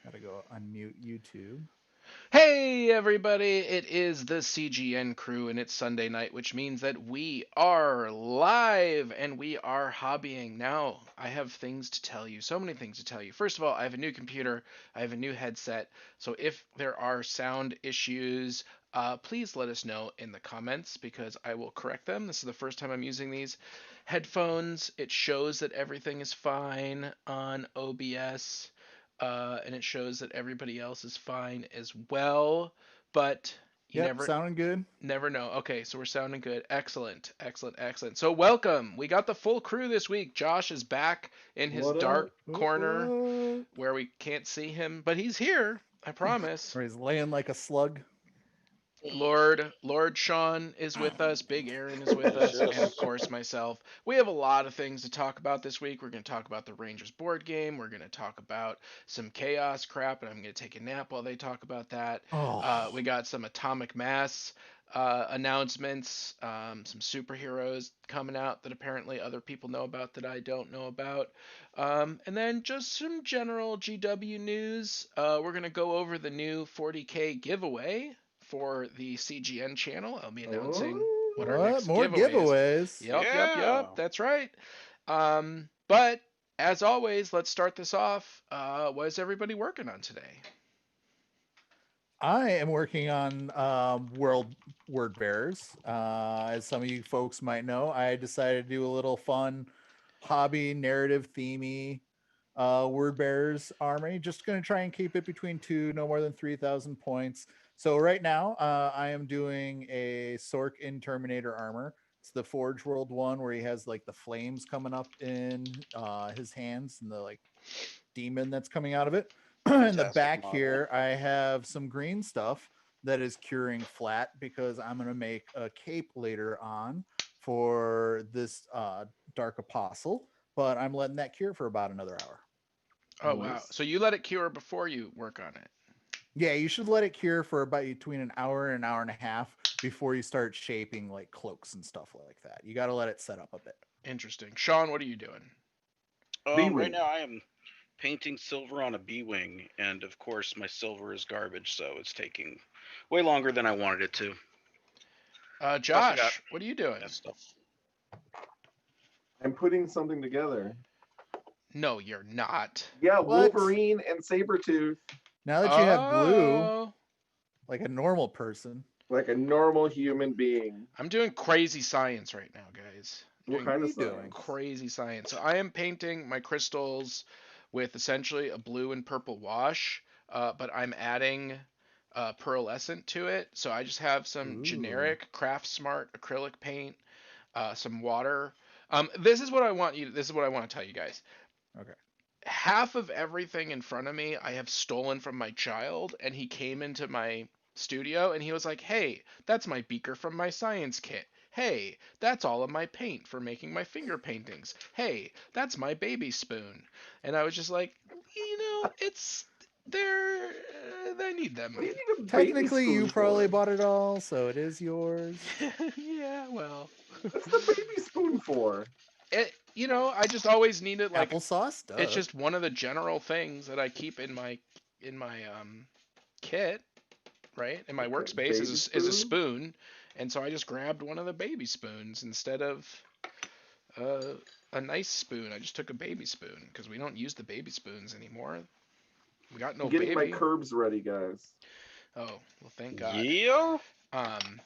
Gotta go unmute YouTube. Hey everybody, it is the CGN crew and it's Sunday night, which means that we are live and we are hobbying. Now, I have things to tell you, so many things to tell you. First of all, I have a new computer, I have a new headset, so if there are sound issues, please let us know in the comments because I will correct them. This is the first time I'm using these headphones. It shows that everything is fine on OBS, and it shows that everybody else is fine as well. But you Yep, sounding good. never know. Okay, so we're sounding good. Excellent, excellent, excellent. So welcome. We got the full crew this week. Josh is back in his What dark up? corner What? where we can't see him, but he's here. I promise. Where he's laying like a slug. Lord Sean is with us, Big Aaron is with Yes, us, and of yes. course myself. We have a lot of things to talk about this week. We're going to talk about the Rangers board game. We're going to talk about some chaos crap, and I'm going to take a nap while they talk about that. We Oh, got some atomic mass announcements, some superheroes coming out that apparently other people know about that I don't know about, and then just some general GW news. We're going to go over the new 40K giveaway for the CGN channel. I'll be announcing what our what? next More giveaway is. giveaways? Yep. Yeah. That's right. But as always, let's start this off. What is everybody working on today? I am working on World Word Bearers. As some of you folks might know, I decided to do a little fun hobby narrative themey Word Bearers army. Just going to try and keep it between two, no more than 3,000 points. So right now, I am doing a Sork in Terminator armor. It's the Forge World one where he has like the flames coming up in his hands and the like demon that's coming out of it. In the Fantastic back model. here, I have some green stuff that is curing flat because I'm going to make a cape later on for this Dark Apostle, but I'm letting that cure for about another hour. Oh wow! Nice. So you let it cure before you work on it. Yeah, you should let it cure for about between an hour and an hour and a half before you start shaping like cloaks and stuff like that. You got to let it set up a bit. Interesting. Sean, what are you doing? Right B-Wing. now I am painting silver on a B-wing, and of course my silver is garbage, so it's taking way longer than I wanted it to. I also got Josh, what are you doing? that stuff. I'm putting something together. No, you're not. Yeah, What? Wolverine and Sabretooth, Now that you have blue, Oh, like a normal person, like a normal human being. I'm doing crazy science right now, guys. What Doing what kind are of you doing? science? crazy science. So I am painting my crystals with essentially a blue and purple wash, but I'm adding pearlescent to it. So I just have some Ooh. generic Craft Smart acrylic paint, some water. This is what I want you. This is what I want to tell you guys. Okay. Half of everything in front of me I have stolen from my child, and he came into my studio and he was like, "Hey, that's my beaker from my science kit. Hey, that's all of my paint for making my finger paintings. Hey, that's my baby spoon." And I was just like, it's they're I need What do them. you need a baby Technically, you spoon probably for? bought it all, so it is yours. Yeah, well, What's the baby spoon for? I just always needed like Applesauce, it's duh. just one of the general things that I keep in my kit, right? In my Okay, workspace baby is a spoon? spoon, and so I just grabbed one of the baby spoons instead of uh, a nice spoon. I just took a baby spoon because we don't use the baby spoons anymore. We got I'm no getting my baby. curbs ready, guys. Oh well, thank God. Yeah. Um,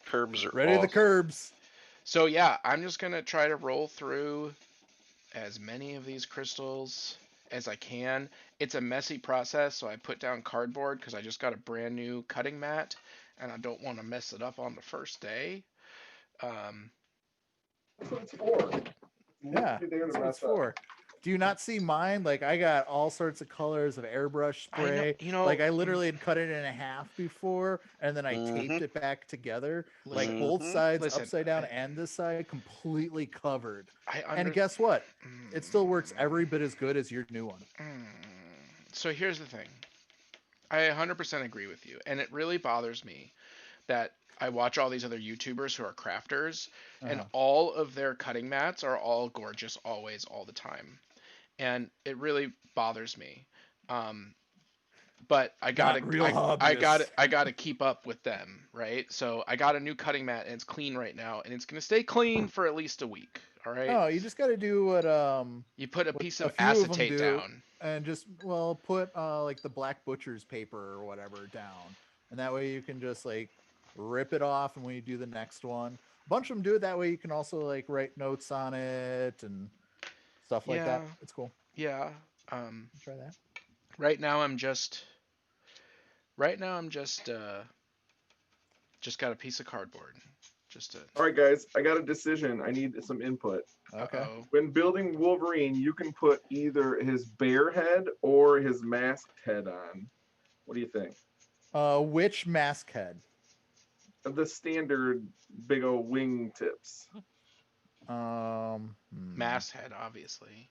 Curbs are Ready the awesome. curbs. so yeah, I'm just gonna try to roll through as many of these crystals as I can. It's a messy process, so I put down cardboard because I just got a brand new cutting mat and I don't want to mess it up on the first day. Um, That's what it's for. It's Yeah, literally there that's to what it's mess up. for. Do you not see mine? Like I got all sorts of colors of airbrush I know, spray. Like I literally had cut it in half before, and then I taped Mm-hmm. it back together, like listen, both Mm-hmm. sides listen. upside down and this side completely covered. I And under. guess what? It still works every Mm, bit as good as your new one. mm. So here's the thing. I 100% agree with you, and it really bothers me that I watch all these other YouTubers who are crafters, and Uh-huh. all of their cutting mats are all gorgeous, always, all the time, and it really bothers me. But I gotta Not real I gotta hobbyists. I gotta keep up with them, right? So I got a new cutting mat and it's clean right now, and it's gonna stay clean for at least a week. All right. No, you just got to do You put a what piece a of few of them acetate do, down. and just put like the black butcher's paper or whatever down, and that way you can just like rip it off, and when you do the next one, a bunch of them do it that way. You can also like write notes on it and stuff like Yeah, that. It's cool. yeah. Um, Try that. right now I'm just just got a piece of cardboard. Just a. All right, guys, I got a decision. I need some input. Okay. Uh-oh. When building Wolverine, you can put either his bear head or his masked head on. What do you think? Which mask head? The standard big old wing tips. Mask head, obviously.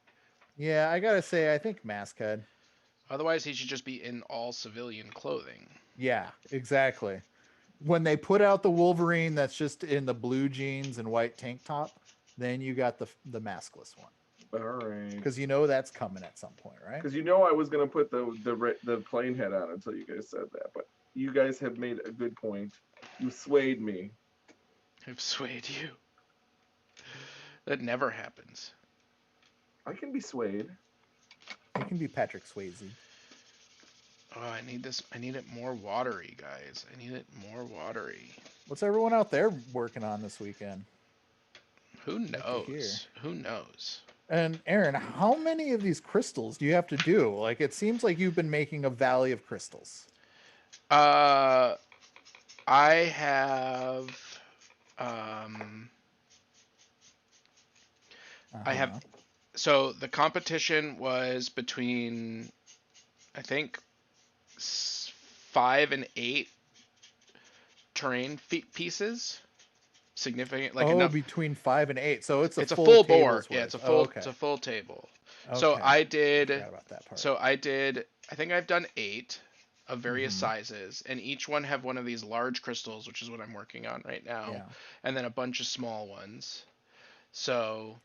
Yeah, I gotta say, I think mask head. Otherwise, he should just be in all civilian clothing. Yeah, exactly. When they put out the Wolverine that's just in the blue jeans and white tank top, then you got the maskless one. All right. Because you know that's coming at some point, right? Because you know I was gonna put the plane head on until you guys said that, but you guys have made a good point. You swayed me. I've swayed you. That never happens. I can be swayed. It can be Patrick Swayze. Oh, I need this. I need it more watery, guys. I need it more watery. What's everyone out there working on this weekend? Who Like to hear. knows? Who knows? And Aaron, how many of these crystals do you have to do? Like, it seems like you've been making a valley of crystals. I have. I have. Uh-huh. So the competition was between, I think, 5 and 8 terrain pieces. Significant, like enough. Between 5 and 8. So it's a It's a full full table's board. worth. Yeah, it's a Oh, full. okay. It's a full table. So Okay. I did. Forgot about that part. So I did. I think I've done 8 of various Mhm. sizes, and each one have one of these large crystals, which is what I'm working on right now, Yeah. and then a bunch of small ones. So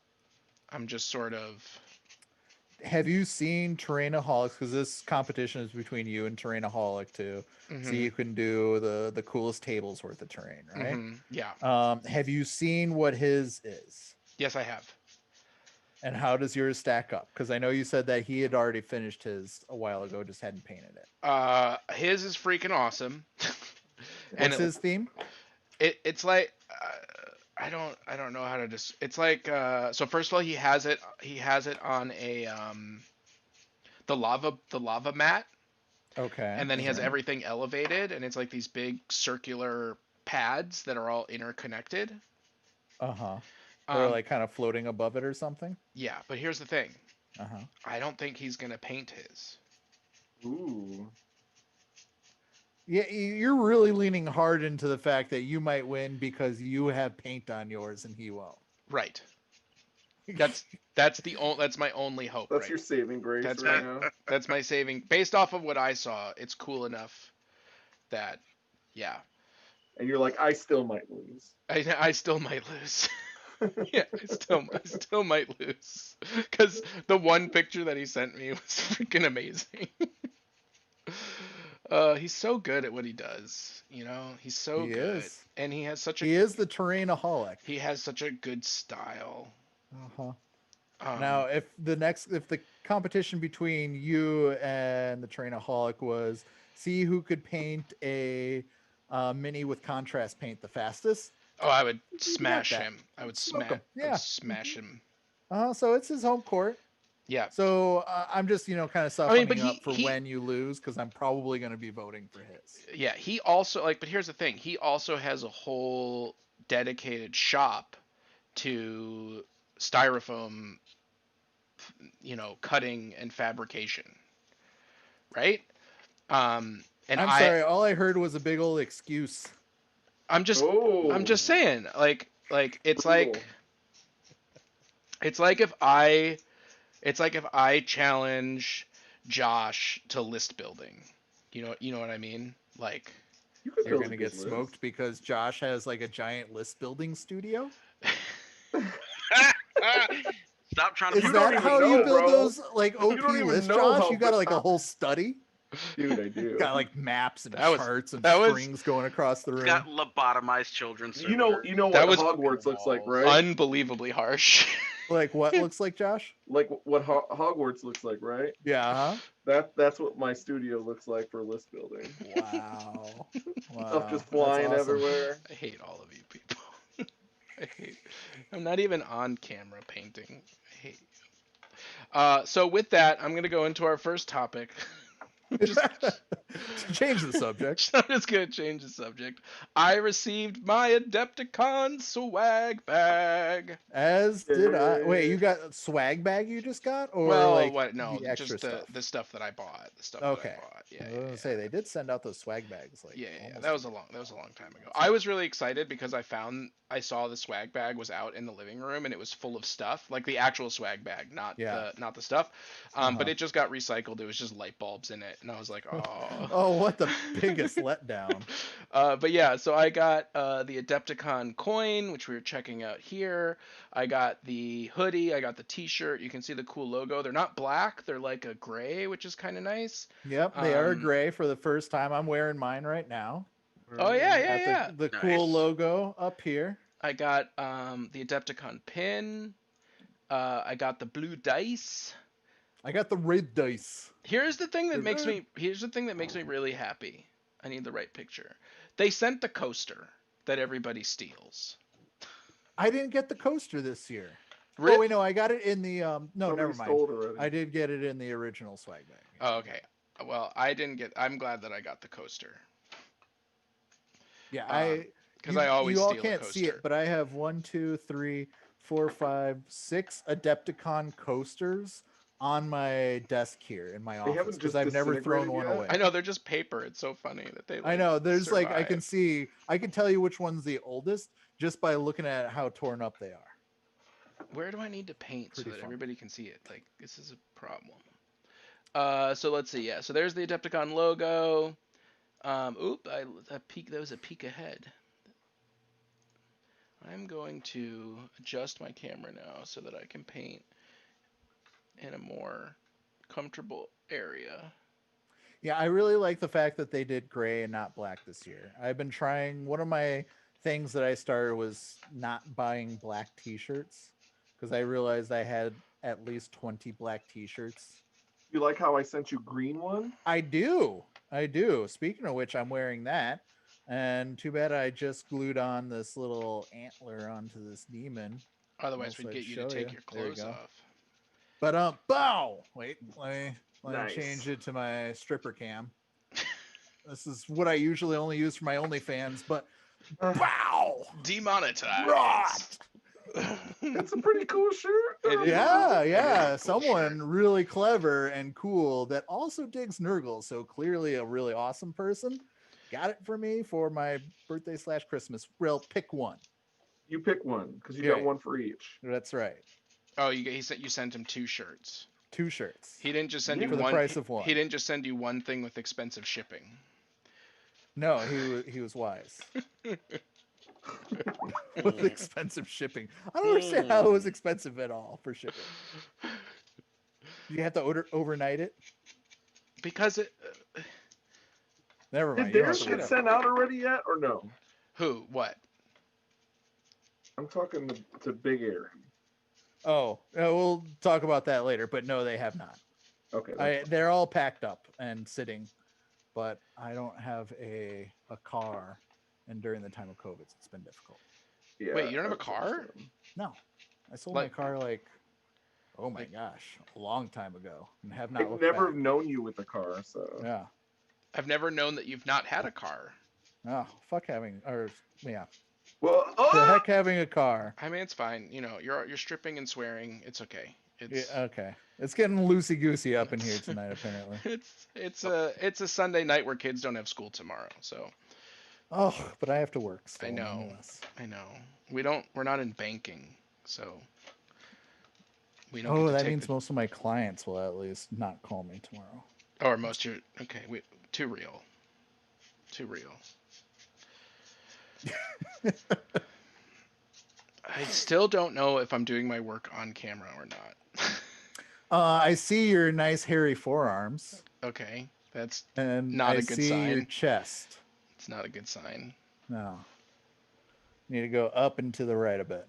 I'm just sort of. Have you seen Terrainaholics? Because this competition is between you and Terrainaholic too. So you can do the coolest tables worth of terrain, right? Yeah. Have you seen what his is? Yes, I have. And how does yours stack up? Because I know you said that he had already finished his a while ago, just hadn't painted it. His is freaking awesome. What's his theme? It's like I don't know how to just. It's like so first of all he has it on a the lava mat, Okay. and then he has everything elevated, and it's like these big circular pads that are all interconnected. Uh-huh. They're like kind of floating above it or something. Yeah, but here's the thing. Uh-huh. I don't think he's gonna paint his. Ooh. Yeah, you're really leaning hard into the fact that you might win because you have paint on yours and he won't. Right. That's my only hope. That's right? your saving grace That's right now. That's my saving. Based off of what I saw, it's cool enough that, yeah. And you're like, I still might lose. I still might lose. Yeah, I still might lose. Because the one picture that he sent me was freaking amazing. He's so good at what he does. You know, he's so He good, is. and he has such a. He is the Terrainaholic. He has such a good style. Uh-huh. Now, if the competition between you and the Terrainaholic was see who could paint a mini with contrast paint the fastest. Oh, I would You smash got that. him. I would Smoke smash. him. Yeah. Smash him. So it's his home court. Yeah. So I'm just kind of softening but up for when you lose because I'm probably going to be voting for his. Yeah, he also but here's the thing. He also has a whole dedicated shop to styrofoam, cutting and fabrication. Right? And I'm sorry, all I heard was a big old excuse. I'm just saying, like it's Cool. like if I challenge Josh to list building. You know what I mean? Like you're going to get smoked because Josh has like a giant list building studio. Stop trying to Is put don't that even how know, you build bro. those like You OP don't even lists, know Josh? how You got like a top- whole study. Dude, I do. Got like maps and That was- charts and that was- strings going across the It's room. got lobotomized children. You know That what was Hogwarts looks like, walls. right? unbelievably harsh. Like what looks like, Josh? Like what Hogwarts looks like, right? Yeah. That's what my studio looks like for list building. Wow. Wow. Stuff just That's flying awesome. everywhere. I hate all of you people. I'm not even on camera painting. I hate you. So with that, I'm gonna go into our first topic. Change the subject. I'm just gonna change the subject. I received my Adepticon swag bag. As did I. Wait, Yay. you got swag bag you just got, or Well, like what? No, the extra just the stuff? the stuff that I bought. The stuff Okay. that I bought. Yeah, I was yeah, gonna yeah. say they did send out those swag bags. Like Yeah. almost That was a long time ago. I was really excited because I saw the swag bag was out in the living room and it was full of stuff, like the actual swag bag, not the stuff. But it just got recycled. It was just light bulbs in it, and I was like, oh. Oh, what the biggest letdown. But yeah, so I got the Adepticon coin, which we were checking out here. I got the hoodie. I got the T-shirt. You can see the cool logo. They're not black. They're like a gray, which is kind of nice. Yep, they are gray for the first time. I'm wearing mine right now. Oh yeah. Got the cool Nice. logo up here. I got the Adepticon pin. I got the blue dice. I got the red dice. Here's the thing that They're makes good. me really happy. I need the right picture. They sent the coaster that everybody steals. I didn't get the coaster this year. Rip- Oh wait, no, I got it in the no, Somebody never mind. stole it already. I did get it in the original swag bag. Oh, okay. Well, I didn't get. I'm glad that I got the coaster. Yeah, because I always you all steal a can't see coaster. it, but I have 1, 2, 3, 4, 5, 6 Adepticon coasters on my desk here in my They office haven't because just I've never thrown disintegrated one yet? away. I know they're just paper. It's so funny that they. I know. There's like I can survive. see. I can tell you which one's the oldest just by looking at how torn up they are. Where do I need to paint so Pretty that fun. everybody can see it? Like this is a problem. So let's see. Yeah. So there's the Adepticon logo. I peek. That was a peek ahead. I'm going to adjust my camera now so that I can paint in a more comfortable area. Yeah, I really like the fact that they did gray and not black this year. I've been trying. One of my things that I started was not buying black T-shirts because I realized I had at least 20 black T-shirts. You like how I sent you green one? I do. Speaking of which, I'm wearing that. And too bad I just glued on this little antler onto this demon. Otherwise, Else we'd I'd get you show to take ya. your There you clothes go. off. But bow. Wait, let me Nice. change it to my stripper cam. This is what I usually only use for my OnlyFans, but bow. Demonetized. Rot. It's a pretty cool shirt. It is. Yeah, It is yeah. a cool Someone shirt. really clever and cool that also digs Nurgle. So clearly a really awesome person. Got it for me for my birthday / Christmas. Well, pick one. You pick one because you Yeah. got one for each. That's right. Oh, you sent him 2 shirts. 2 shirts. He didn't just send you For the one. price of one. He didn't just send you one thing with expensive shipping. No, he was wise. With expensive shipping. I don't understand how it was expensive at all for shipping. You have to overnight it? Because it. Never mind. Did you don't theirs have to get worry. sent out already yet, or no? Who? What? I'm talking to Big Air. Oh, we'll talk about that later. But no, they have not. Okay. They're all packed up and sitting, but I don't have a car, and during the time of COVID, it's been difficult. Yeah, Wait, you don't have a that's car? understandable. No, I sold Like- my car oh my gosh, a long time ago, and have not I've looked never back. known you with a car, so Yeah. I've never known that you've not had a car. Oh, fuck having, or yeah, well. the heck having a car. I mean, it's fine. You know, you're stripping and swearing. It's okay. It's Yeah, okay, it's getting loosey goosey up in here tonight, apparently. it's a Sunday night where kids don't have school tomorrow. So Oh, but I have to work. Still, I know. nonetheless. I know we're not in banking, so we don't. Oh, get to that take means most of my clients will at least not call me tomorrow. or most of your okay. Too real. I still don't know if I'm doing my work on camera or not. I see your nice hairy forearms, Okay, that's and not I a good see your sign. chest. It's not a good sign. No. Need to go up and to the right a bit.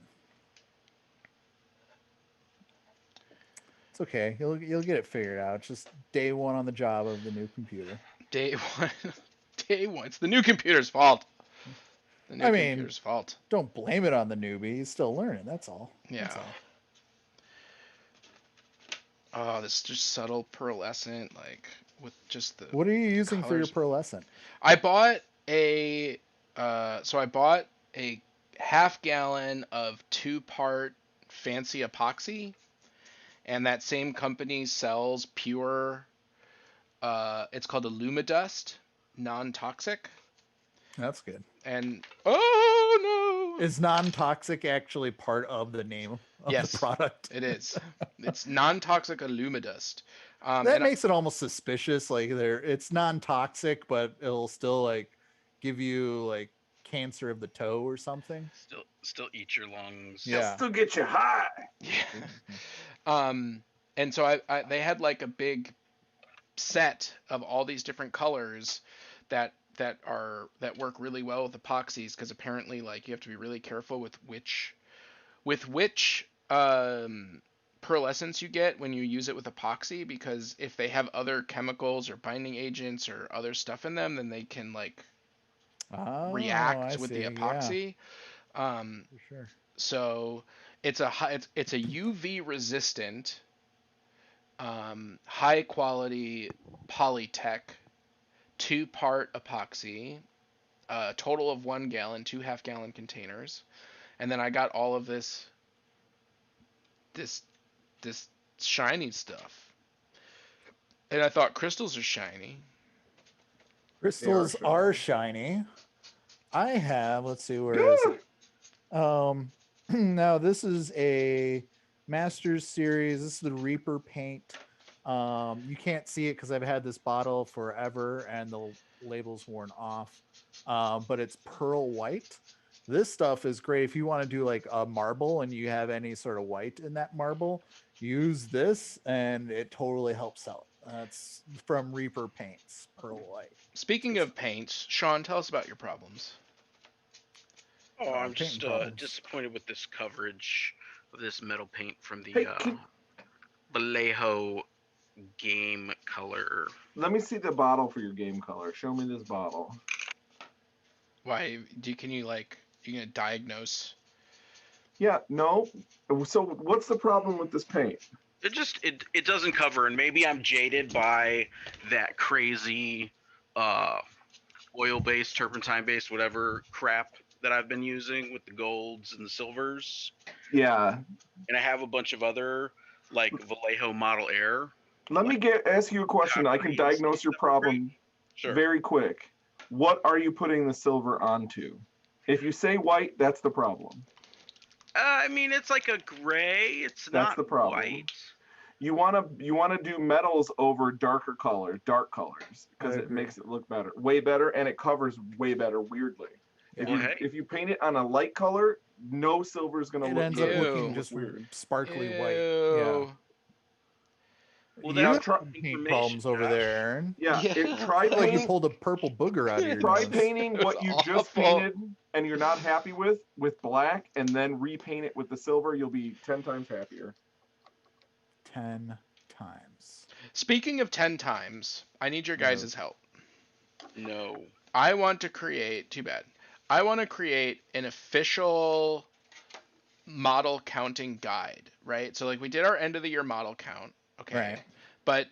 It's okay. You'll get it figured out. It's just day one on the job of the new computer. Day one. Day one. It's the new computer's fault. The new I mean, computer's fault. Don't blame it on the newbie. He's still learning. That's all. Yeah. That's all. Oh, this just subtle pearlescent, like with just the. What are you using for your colors. pearlescent? I bought a. So I bought a half-gallon of 2-part fancy epoxy, and that same company sells pure. It's called Illumidust, non-toxic. That's good. And oh no! Is non-toxic actually part of the name of Yes, the product? it is. It's non-toxic Illumidust. That makes it almost suspicious. Like it's non-toxic, but it'll still like give you like cancer of the toe or something. Still eat your lungs. Yeah. Still get you high. Yeah. And so I they had like a big set of all these different colors that work really well with epoxies, because apparently like you have to be really careful with which pearlescence you get when you use it with epoxy, because if they have other chemicals or binding agents or other stuff in them, then they can like react with the epoxy. Yeah. For sure. So it's a UV resistant, high quality Polytech 2-part epoxy, total of 1 gallon, 2 half-gallon containers, and then I got all of this shiny stuff, and I thought crystals are shiny. Crystals are shiny. I have. Let's see, where is it? Now this is a Masters series. This is the Reaper paint. You can't see it because I've had this bottle forever and the label's worn off. But it's pearl white. This stuff is great if you want to do like a marble and you have any sort of white in that marble. Use this and it totally helps out. That's from Reaper Paints, pearl white. Speaking of paints, Sean, tell us about your problems. Oh, I'm just disappointed with this coverage of this metal paint from the Vallejo game color. Let me see the bottle for your game color. Show me this bottle. Why can you gonna diagnose? Yeah, no. So what's the problem with this paint? It doesn't cover, and maybe I'm jaded by that crazy oil-based, turpentine-based, whatever crap that I've been using with the golds and the silvers. Yeah. And I have a bunch of other like Vallejo Model Air. Let me ask you a question. I can diagnose your problem very quick. What are you putting the silver onto? If you say white, that's the problem. I mean, it's like a gray. That's not the problem. White. You want to do metals over dark colors, because it makes it look better, way better, and it covers way better. Weirdly, if you paint it on a light color, no silver is going to look. It ends up looking just weird, sparkly white. Yeah. Well, you have paint problems over there, Aaron. Yeah. Try like you pulled a purple booger out of your Try nose. painting what you just painted and you're not happy with black, and then repaint it with the silver. You'll be 10 times happier. 10 times. Speaking of 10 times, I need your guys' help. No. I want to create. Too bad. I want to create an official model counting guide, right? So like we did our end of the year model count. Okay. Right. But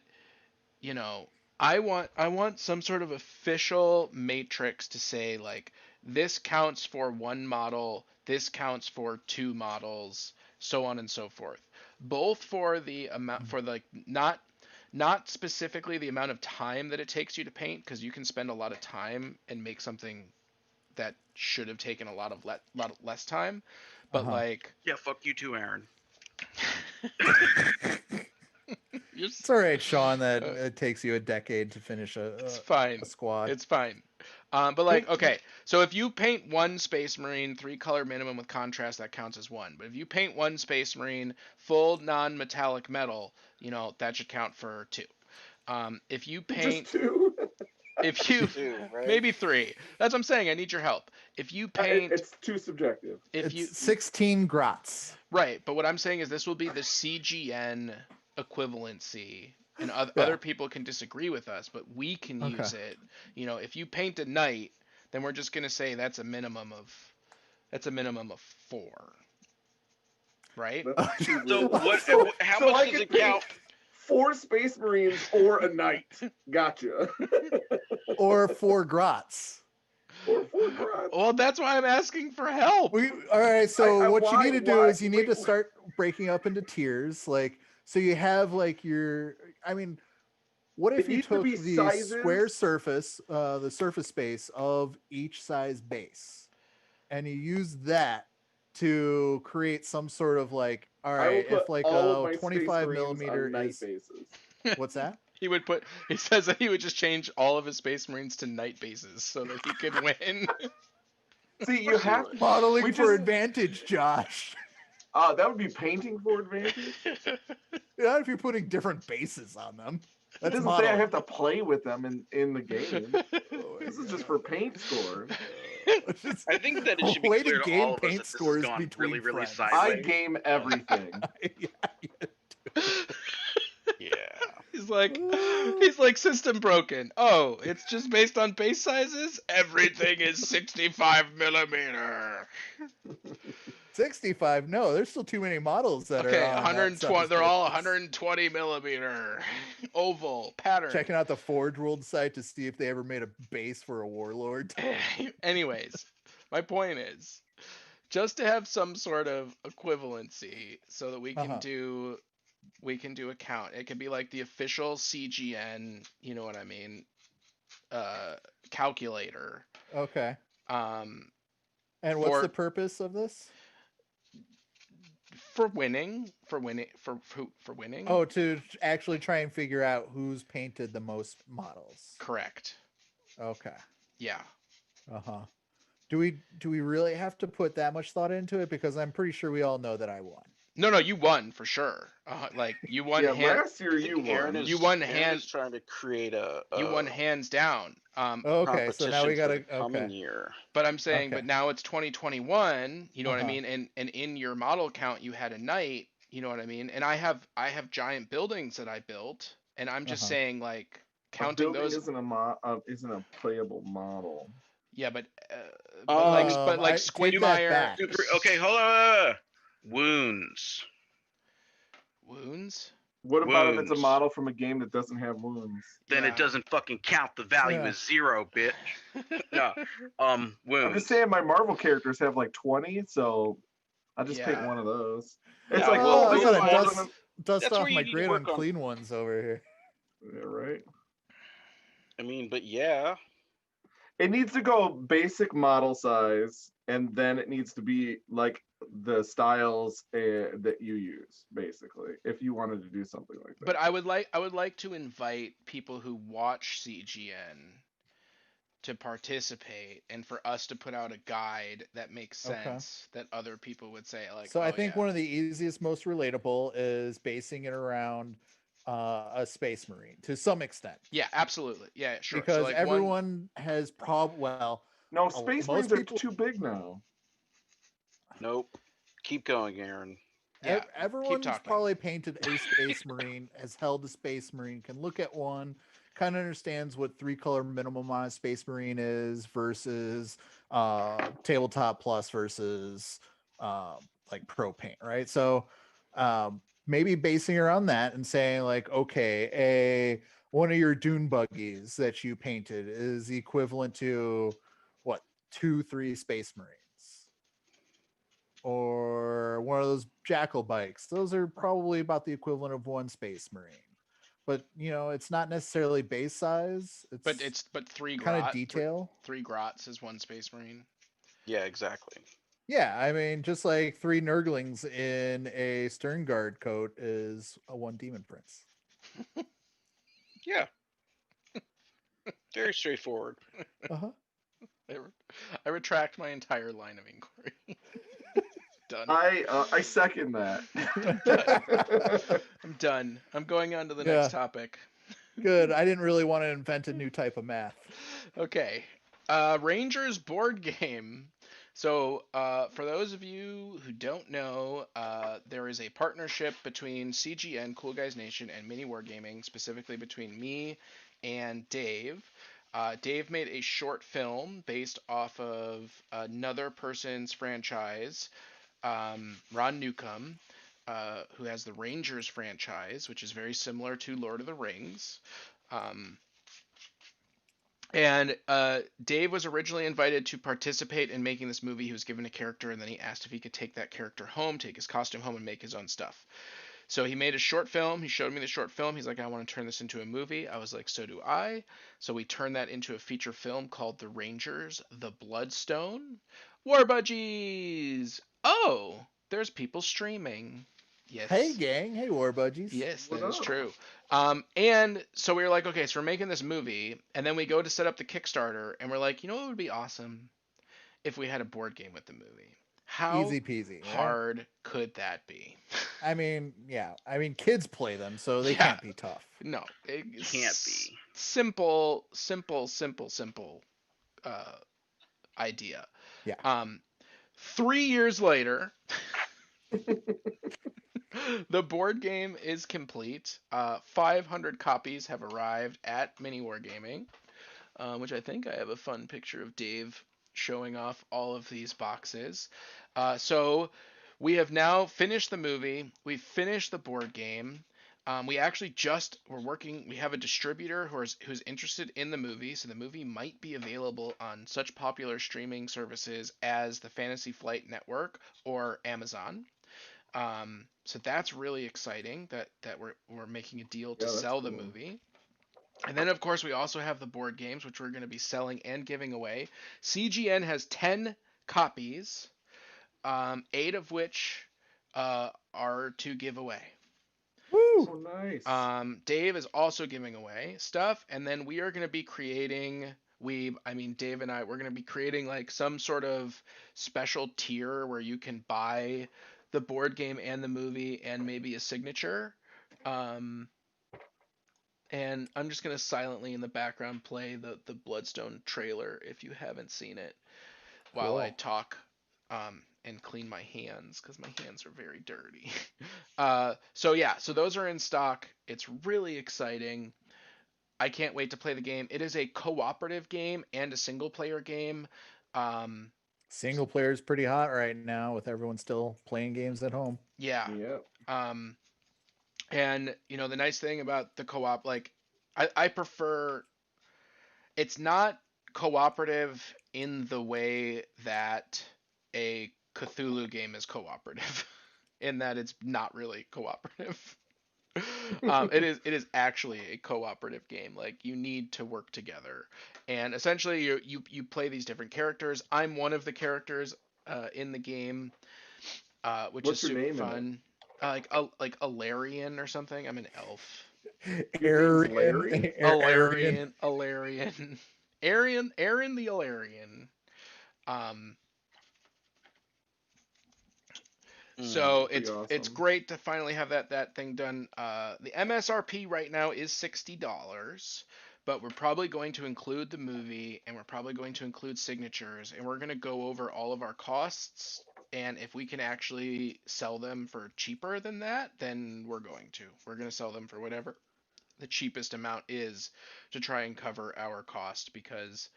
I want some sort of official matrix to say like this counts for 1 model, this counts for 2 models, so on and so forth. Both for the amount, for like not specifically the amount of time that it takes you to paint, because you can spend a lot of time and make something that should have taken a lot less time, but like fuck you too, Aaron. It's all right, Sean, that it takes you a decade to finish it's fine. a squad. It's fine. But like, okay, so if you paint one Space Marine 3-color minimum with contrast, that counts as 1. But if you paint one Space Marine full non-metallic metal, that should count for 2. If you paint just 2, if you 2, right? maybe 3, that's what I'm saying. I need your help. If you paint, it's too subjective. If it's 16 grots. Right, but what I'm saying is this will be the CGN equivalency, and other people can disagree with us, but we can use it. If you paint a knight, then we're just gonna say that's a minimum of 4, right? So how much does it count? 4 Space Marines or a knight. Gotcha. Or 4 grots. Or 4 grots. Well, that's why I'm asking for help. All right, so what you need to do is you need to wait. start breaking up into tiers. Like, so you have like what if you took the square surface, the surface space of each size base, and you use that to create some sort of like, all right, if like a 25 millimeter is bases. What's that? He says that he would just change all of his Space Marines to knight bases so that he could win. See, you have modeling for advantage, Josh. That would be painting for advantage. Not if you're putting different bases on them. That doesn't say I have to play with them in the game. This is just for paint scores. I think that it should be clear to all of us that this has gone really, really sideways. I game everything. Yeah. He's like system broken. Oh, it's just based on base sizes? Everything is 65 millimeter. 65? No, there's still too many models that are on 120. They're all 120 millimeter oval pattern. Checking out the Forge World site to see if they ever made a base for a warlord. Anyways, my point is just to have some sort of equivalency so that we can do a count. It could be like the official CGN, you know what I mean, calculator. Okay. And what's the purpose of this? For winning. Oh, to actually try and figure out who's painted the most models. Correct. Okay. Yeah. Do we really have to put that much thought into it? Because I'm pretty sure we all know that I won. No, you won for sure. Like you won. Yeah, last year you won. You won hands. Trying to create you won hands down. Okay, so now we gotta coming year. But I'm saying, but now it's 2021. You know what I mean? And in your model count, you had a knight. You know what I mean? And I have giant buildings that I built, and I'm just saying like counting those isn't a playable model. Yeah, but Squidmeyer. Okay, hold on. Wounds. What about if it's a model from a game that doesn't have wounds? Then it doesn't fucking count. The value is 0, bitch. No. Wounds. I'm just saying my Marvel characters have like 20, so I just pick one of those. It's like, I gotta dust off my great unclean ones over here. Yeah, right. I mean, but yeah. It needs to go basic model size, and then it needs to be like the styles that you use, basically, if you wanted to do something like that. But I would like to invite people who watch CGN to participate, and for us to put out a guide that makes sense, that other people would say like. So I think one of the easiest, most relatable is basing it around a Space Marine to some extent. Yeah, absolutely. Yeah, sure. Because so like everyone has no, Space Marines are too big now. Nope. Keep going, Aaron. Yeah, everyone's probably painted a Space Marine, has held a Space Marine, can look at one, kind of understands what 3-color minimum on a Space Marine is versus Tabletop Plus versus like Pro Paint, right? So maybe basing around that and saying like, okay, one of your dune buggies that you painted is equivalent to what, 2-3 Space Marines, or one of those jackal bikes. Those are probably about the equivalent of 1 Space Marine, but it's not necessarily base size. It's 3 kind of detail. 3 grots is 1 Space Marine. Yeah, exactly. Yeah, I mean, just like 3 Nurglings in a Sternguard coat is a 1 Demon Prince. Yeah. Very straightforward. I retract my entire line of inquiry. Done. I second that. I'm done. I'm going on to the next topic. Good. I didn't really want to invent a new type of math. Okay. Rangers board game. So, for those of you who don't know, there is a partnership between CGN, Cool Guys Nation, and Mini Wargaming, specifically between me and Dave. Dave made a short film based off of another person's franchise, Ron Newcomb, who has the Rangers franchise, which is very similar to Lord of the Rings. And Dave was originally invited to participate in making this movie. He was given a character, and then he asked if he could take that character home, take his costume home, and make his own stuff. So he made a short film. He showed me the short film. He's like, I want to turn this into a movie. I was like, so do I. So we turned that into a feature film called The Rangers, The Bloodstone. War Budgies! Oh, there's people streaming. Yes. Hey, gang. Hey, War Budgies. Yes, that is true. And so we were like, okay, so we're making this movie, and then we go to set up the Kickstarter, and we're like, you know what would be awesome? If we had a board game with the movie. How easy peasy hard could that be? I mean, yeah. I mean, kids play them, so they can't be tough. No, it can't be. Simple idea. Yeah. 3 years later, the board game is complete. 500 copies have arrived at Mini Wargaming, which I think I have a fun picture of Dave showing off all of these boxes. So we have now finished the movie. We've finished the board game. We actually we have a distributor who's interested in the movie, so the movie might be available on such popular streaming services as the Fantasy Flight Network or Amazon. So that's really exciting that we're making a deal to sell the movie. And then, of course, we also have the board games, which we're going to be selling and giving away. CGN has 10 copies, 8 of which are to give away. Woo! So nice. Dave is also giving away stuff, and then we are going to be creating. Dave and I, we're going to be creating like some sort of special tier where you can buy the board game and the movie and maybe a signature. And I'm just going to silently in the background play the Bloodstone trailer if you haven't seen it while I talk and clean my hands because my hands are very dirty. So those are in stock. It's really exciting. I can't wait to play the game. It is a cooperative game and a single player game. Single player is pretty hot right now with everyone still playing games at home. Yeah. Yep. And the nice thing about the co-op, like I prefer, it's not cooperative in the way that a Cthulhu game is cooperative, in that it's not really cooperative. It is actually a cooperative game. Like you need to work together, and essentially you play these different characters. I'm one of the characters in the game, which is super fun. Like Alarian or something. I'm an elf. Alarian. Aaron the Alarian. So it's awesome. It's great to finally have that thing done. The MSRP right now is $60, but we're probably going to include the movie, and we're probably going to include signatures, and we're going to go over all of our costs. And if we can actually sell them for cheaper than that, then we're going to. We're going to sell them for whatever the cheapest amount is to try and cover our cost, because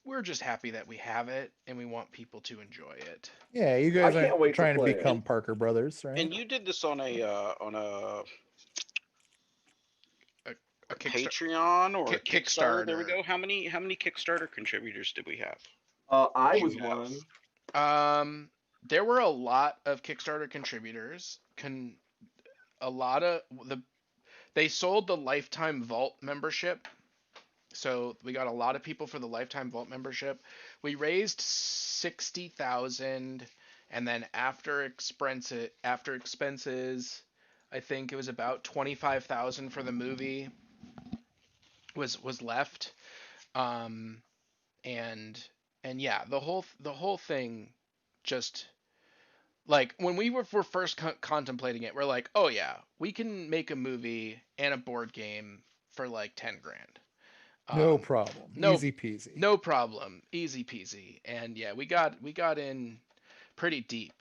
we're just happy that we have it and we want people to enjoy it. Yeah, you guys are trying to become Parker Brothers, right? And you did this on a Patreon or a Kickstarter. There we go. How many Kickstarter contributors did we have? I was one. There were a lot of Kickstarter contributors. They sold the Lifetime Vault membership. So we got a lot of people for the Lifetime Vault membership. We raised 60,000, and then after expenses, I think it was about 25,000 for the movie was left. And yeah, the whole thing just like when we were first contemplating it, we're like, oh yeah, we can make a movie and a board game for like 10 grand. No problem. No, Easy peasy. no problem. Easy peasy. And yeah, we got in pretty deep.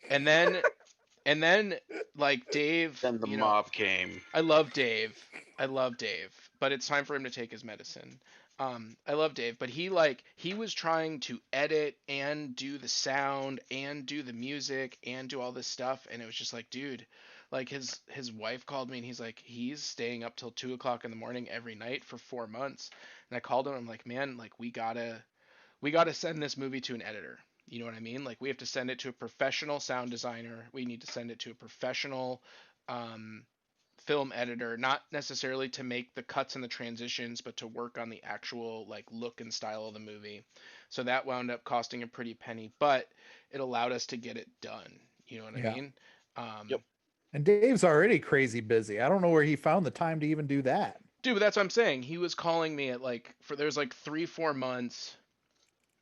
And then like Dave, Then the mob came. I love Dave, but it's time for him to take his medicine. I love Dave, but he was trying to edit and do the sound and do the music and do all this stuff, and it was just like, dude, like his wife called me and he's like, he's staying up till 2 o'clock in the morning every night for 4 months. And I called him, I'm like, man, like we gotta send this movie to an editor. You know what I mean? Like we have to send it to a professional sound designer. We need to send it to a professional film editor, not necessarily to make the cuts and the transitions, but to work on the actual like look and style of the movie. So that wound up costing a pretty penny, but it allowed us to get it done. You know what I mean? Yep. And Dave's already crazy busy. I don't know where he found the time to even do that. Dude, but that's what I'm saying. He was calling me at like there's like 3-4 months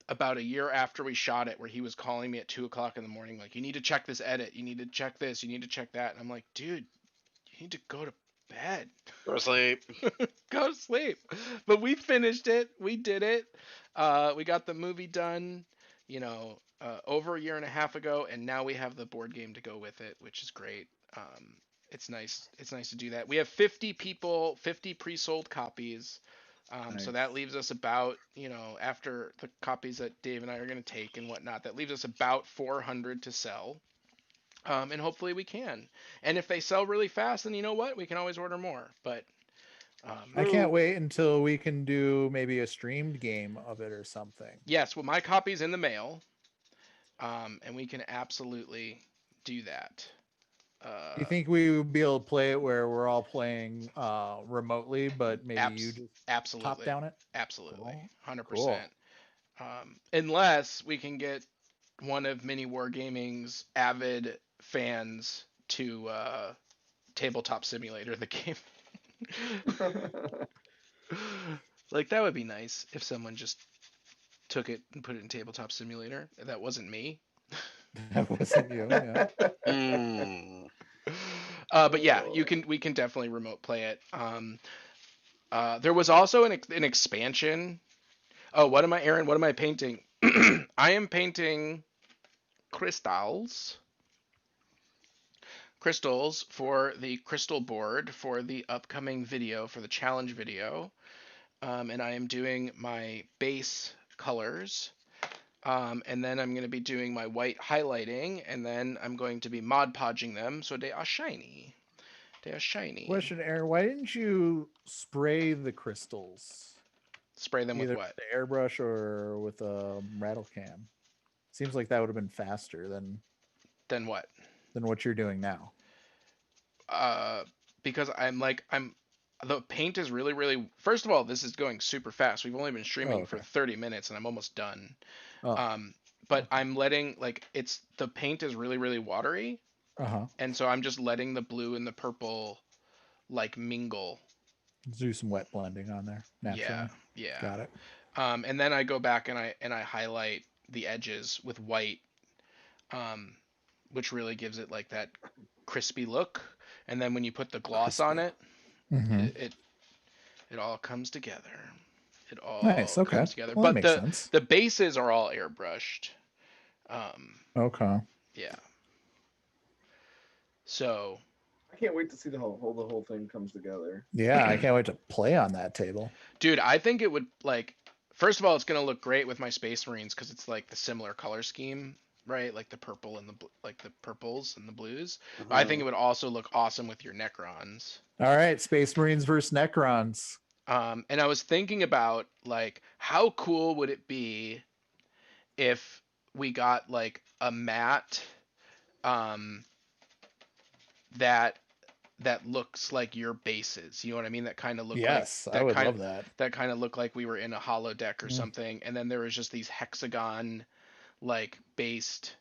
about a year after we shot it where he was calling me at 2 o'clock in the morning like, you need to check this edit, you need to check this, you need to check that. And I'm like, dude, you need to go to bed. Go to sleep. Go to sleep. But we finished it. We did it. We got the movie done, over a year and a half ago, and now we have the board game to go with it, which is great. It's nice. It's nice to do that. We have 50 people, 50 pre-sold copies. Nice. So that leaves us about, after the copies that Dave and I are going to take and whatnot, that leaves us about 400 to sell. And hopefully we can. And if they sell really fast, then you know what? We can always order more. But I can't wait until we can do maybe a streamed game of it or something. Yes, well, my copy's in the mail. And we can absolutely do that. Do you think we would be able to play it where we're all playing remotely, but maybe you just absolutely top down it? Absolutely. 100%. Cool. Unless we can get one of Mini Wargaming's avid fans to Tabletop Simulator the game. Like that would be nice if someone just took it and put it in Tabletop Simulator. That wasn't me. That wasn't you, yeah. But yeah, we can definitely remote play it. There was also an expansion. Oh, what am I painting? I am painting crystals for the crystal board for the upcoming video, for the challenge video. And I am doing my base colors. And then I'm going to be doing my white highlighting, and then I'm going to be Mod Podging them so they are shiny. They are shiny. Question, Aaron, why didn't you spray the crystals? Spray them either with what? The airbrush or with a rattle can. Seems like that would have been faster than what? Than what you're doing now. Because the paint is really, really. First of all, this is going super fast. We've only been streaming for 30 minutes, and I'm almost done. But I'm letting the paint is really, really watery. And so I'm just letting the blue and the purple mingle. Do some wet blending on there. Naturally. Yeah. Got it. And then I go back and I highlight the edges with white, which really gives it like that crispy look. And then when you put the gloss on it, it all comes together. It all comes together. Well, but that makes sense. The bases are all airbrushed. Okay. Yeah. So I can't wait to see the whole thing comes together. Yeah, I can't wait to play on that table. Dude, I think it would first of all, it's gonna look great with my Space Marines because it's like the similar color scheme, right? Like the purple and the purples and the blues. But I think it would also look awesome with your Necrons. All right, Space Marines versus Necrons. And I was thinking about how cool would it be if we got a mat that looks like your bases. You know what I mean? That kind of look I would love that. That kind of look like we were in a holodeck or something, and then there was just these hexagon based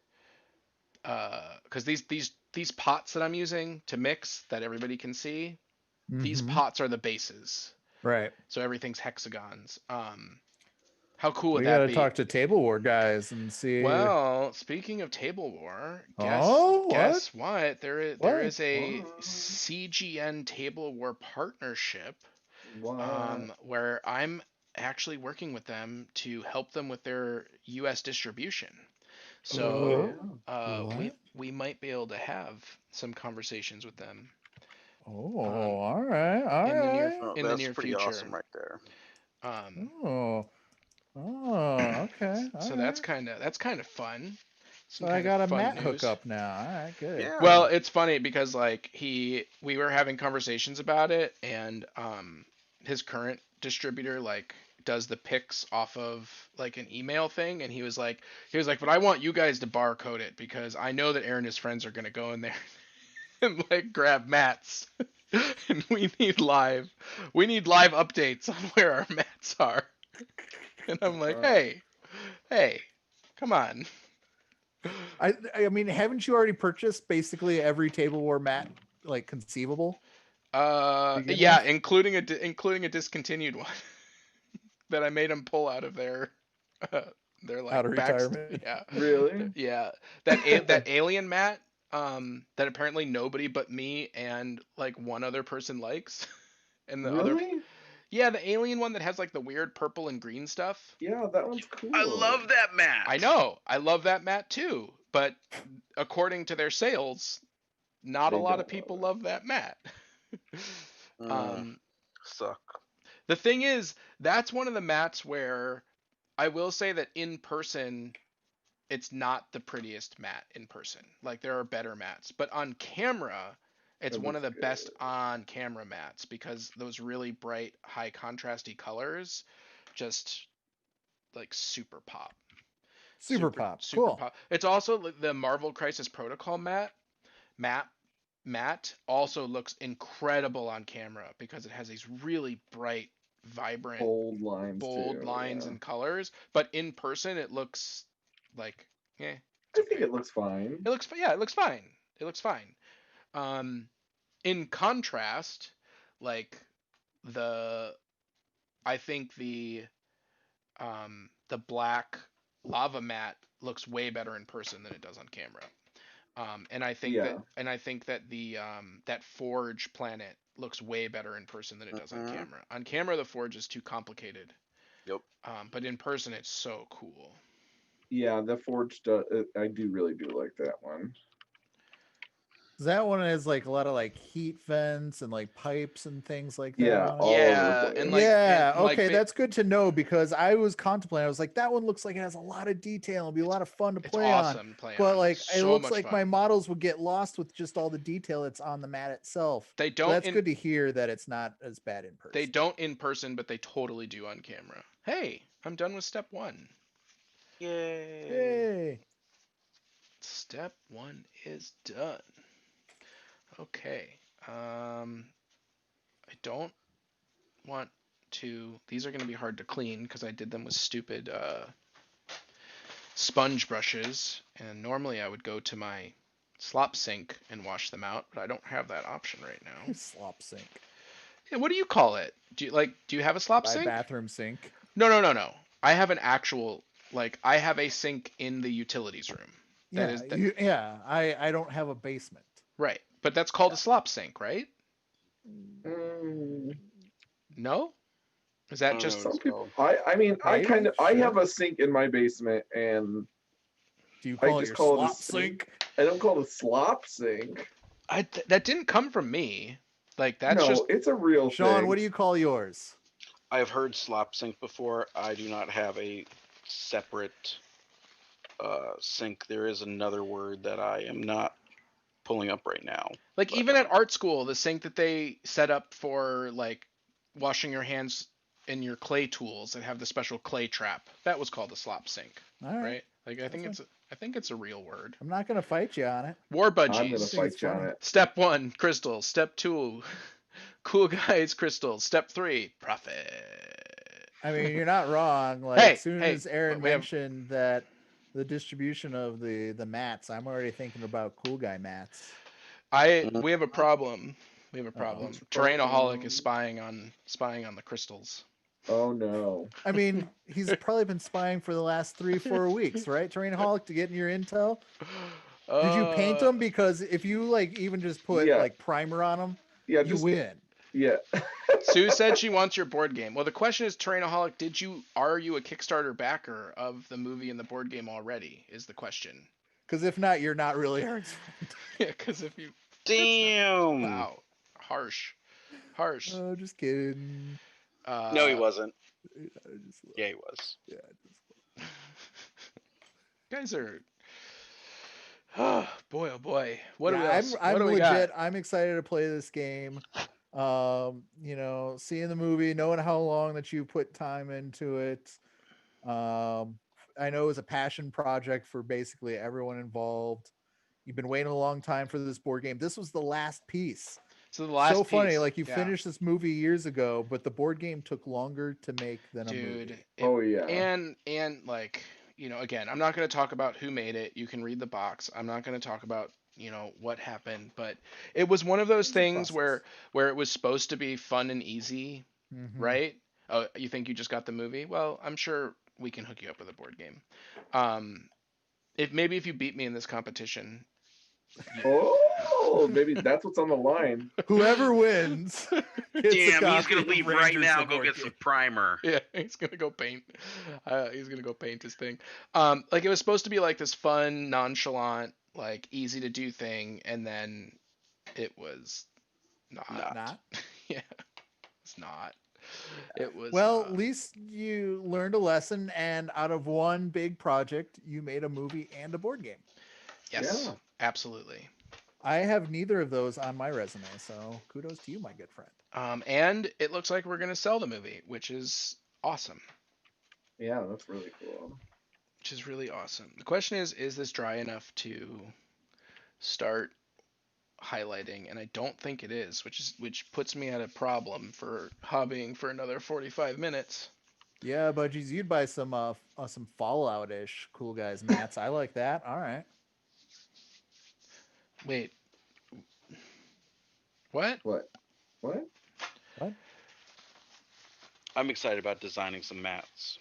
because these pots that I'm using to mix that everybody can see, these pots are the bases. Right. So everything's hexagons. How cool would We that gotta be? talk to Table War guys and see. Well, speaking of Table War, Oh, guess what? There What? is a CGN Table War partnership where I'm actually working with them to help them with their US distribution. So we might be able to have some conversations with them. Oh, all right. In the near pretty future. Awesome right there. Okay. So that's kind of fun. So I got a Matt hookup now. All right, good. Yeah. Well, it's funny because like we were having conversations about it, and his current distributor like does the picks off of like an email thing, and he was like, but I want you guys to barcode it because I know that Aaron and his friends are gonna go in there and like grab mats, and we need live updates on where our mats are. And I'm like, hey, come on. I mean, haven't you already purchased basically every Table War mat like conceivable? Yeah, including a discontinued one that I made him pull out of their like out of retirement. Yeah. Really? Yeah. That alien mat that apparently nobody but me and like one other person likes. And the other Yeah, the alien one that has like the weird purple and green stuff. Yeah, that one's cool. I love that mat. I know. I love that mat too. But according to their sales, not a lot of people love that mat. Suck. The thing is, that's one of the mats where I will say that in person, it's not the prettiest mat in person. Like there are better mats, but on camera, it's one of the best on camera mats because those really bright, high contrasty colors just like super pop. Super pop. Super pop. It's also the Marvel Crisis Protocol mat also looks incredible on camera because it has these really bright, vibrant, bold lines and colors. But in person, it looks like, I think it looks fine. It looks fine. It looks fine. In contrast, like I think the black lava mat looks way better in person than it does on camera. And I think that the that Forge planet looks way better in person than it does on camera. On camera, the Forge is too complicated. Yep. But in person, it's so cool. Yeah, the Forge I really do like that one. That one has like a lot of like heat vents and like pipes and things like that. Yeah. Okay, that's good to know because I was contemplating. I was like, that one looks like it has a lot of detail. It'll be a lot of fun to play on. But like, it looks like my models would get lost with just all the detail that's on the mat itself. They don't. So that's good to hear that it's not as bad in person. They don't in person, but they totally do on camera. Hey, I'm done with step 1. Yay! Step 1 is done. Okay. I don't want to. These are going to be hard to clean because I did them with stupid sponge brushes, and normally I would go to my slop sink and wash them out, but I don't have that option right now. Slop sink. Yeah, what do you call it? Do you have a slop sink? Bathroom sink. No. I have an actual I have a sink in the utilities room. I don't have a basement. Right. But that's called a slop sink, right? No? Is that just some people? I have a sink in my basement, and do you call it your slop sink? I don't call it a slop sink. That didn't come from me. It's a real Sean, thing. what do you call yours? I've heard slop sink before. I do not have a separate sink. There is another word that I am not pulling up right now. Even at art school, the sink that they set up for washing your hands and your clay tools that have the special clay trap, that was called a slop sink. All right. I think it's a real word. I'm not gonna fight you on it. War budgies. I'm gonna fight you on it. Step 1, crystals. Step 2, cool guys, crystals. Step 3, profit. I mean, you're not wrong. As soon as Aaron mentioned that the distribution of the mats, I'm already thinking about cool guy mats. We have a problem. Terrainaholic is spying on the crystals. Oh no. I mean, he's probably been spying for the last 3-4 weeks, right? Terrainaholic, to get in your intel. Did you paint them? Because if you like even just put Yeah. like primer on them, Yeah, you just win. yeah. Sue said she wants your board game. Well, the question is, Terrainaholic, are you a Kickstarter backer of the movie and the board game already? Is the question. Because if not, you're not really Aaron's friend. Yeah, because if you, Damn. wow, harsh. Oh, just kidding. No, he wasn't. Just, Yeah, he was. yeah, just... guys are. Oh boy, oh boy. What do we else? I'm what do we legit. got? I'm excited to play this game. You know, seeing the movie, knowing how long that you put time into it. I know it was a passion project for basically everyone involved. You've been waiting a long time for this board game. This was the last piece. So the last so funny, piece, like you yeah. finished this movie years ago, but the board game took longer to make than a Dude, movie. Oh yeah. And like, you know, again, I'm not going to talk about who made it. You can read the box. I'm not going to talk about, you know, what happened, but it was one of those things where it was supposed to be fun and easy, right? Oh, you think you just got the movie? Well, I'm sure we can hook you up with a board game. If you beat me in this competition. Oh, maybe that's what's on the line. Whoever wins. Damn, he's gonna leave right now. Go get some primer. Yeah, he's gonna go paint. He's gonna go paint his thing. Like it was supposed to be like this fun, nonchalant, like easy to do thing, and then it was not. Yeah, it's not. It was. Well, at least you learned a lesson, and out of one big project, you made a movie and a board game. Yes, Yeah. absolutely. I have neither of those on my resume, so kudos to you, my good friend. And it looks like we're gonna sell the movie, which is awesome. Yeah, that's really cool. Which is really awesome. The question is this dry enough to start highlighting? And I don't think it is, which puts me at a problem for hobbying for another 45 minutes. Yeah, Budgies, you'd buy some Fallout-ish Cool Guys mats. I like that. All right. Wait. What? What? I'm excited about designing some mats.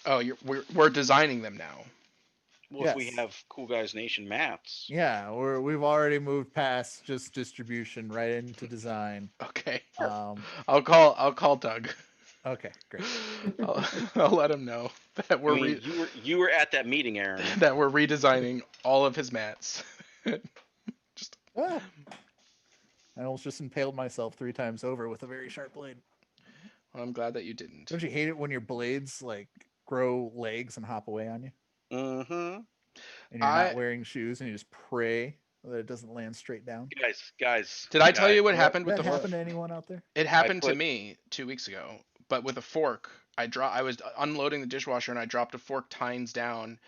Oh, we're designing them now. Well, if we have Cool Guys Nation mats. Yeah, we've already moved past just distribution right into design. Okay. I'll call Doug. Okay, great. I'll let him know that we're you were at that meeting, Aaron. that we're redesigning all of his mats. I almost just impaled myself 3 times over with a very sharp blade. Well, I'm glad that you didn't. Don't you hate it when your blades like grow legs and hop away on you? Mm-hmm. And you're not wearing shoes and you just pray that it doesn't land straight down. Guys. Did I tell you what happened with that the happen to anyone out there? It happened to me 2 weeks ago, but with a fork. I was unloading the dishwasher and I dropped a fork tines down,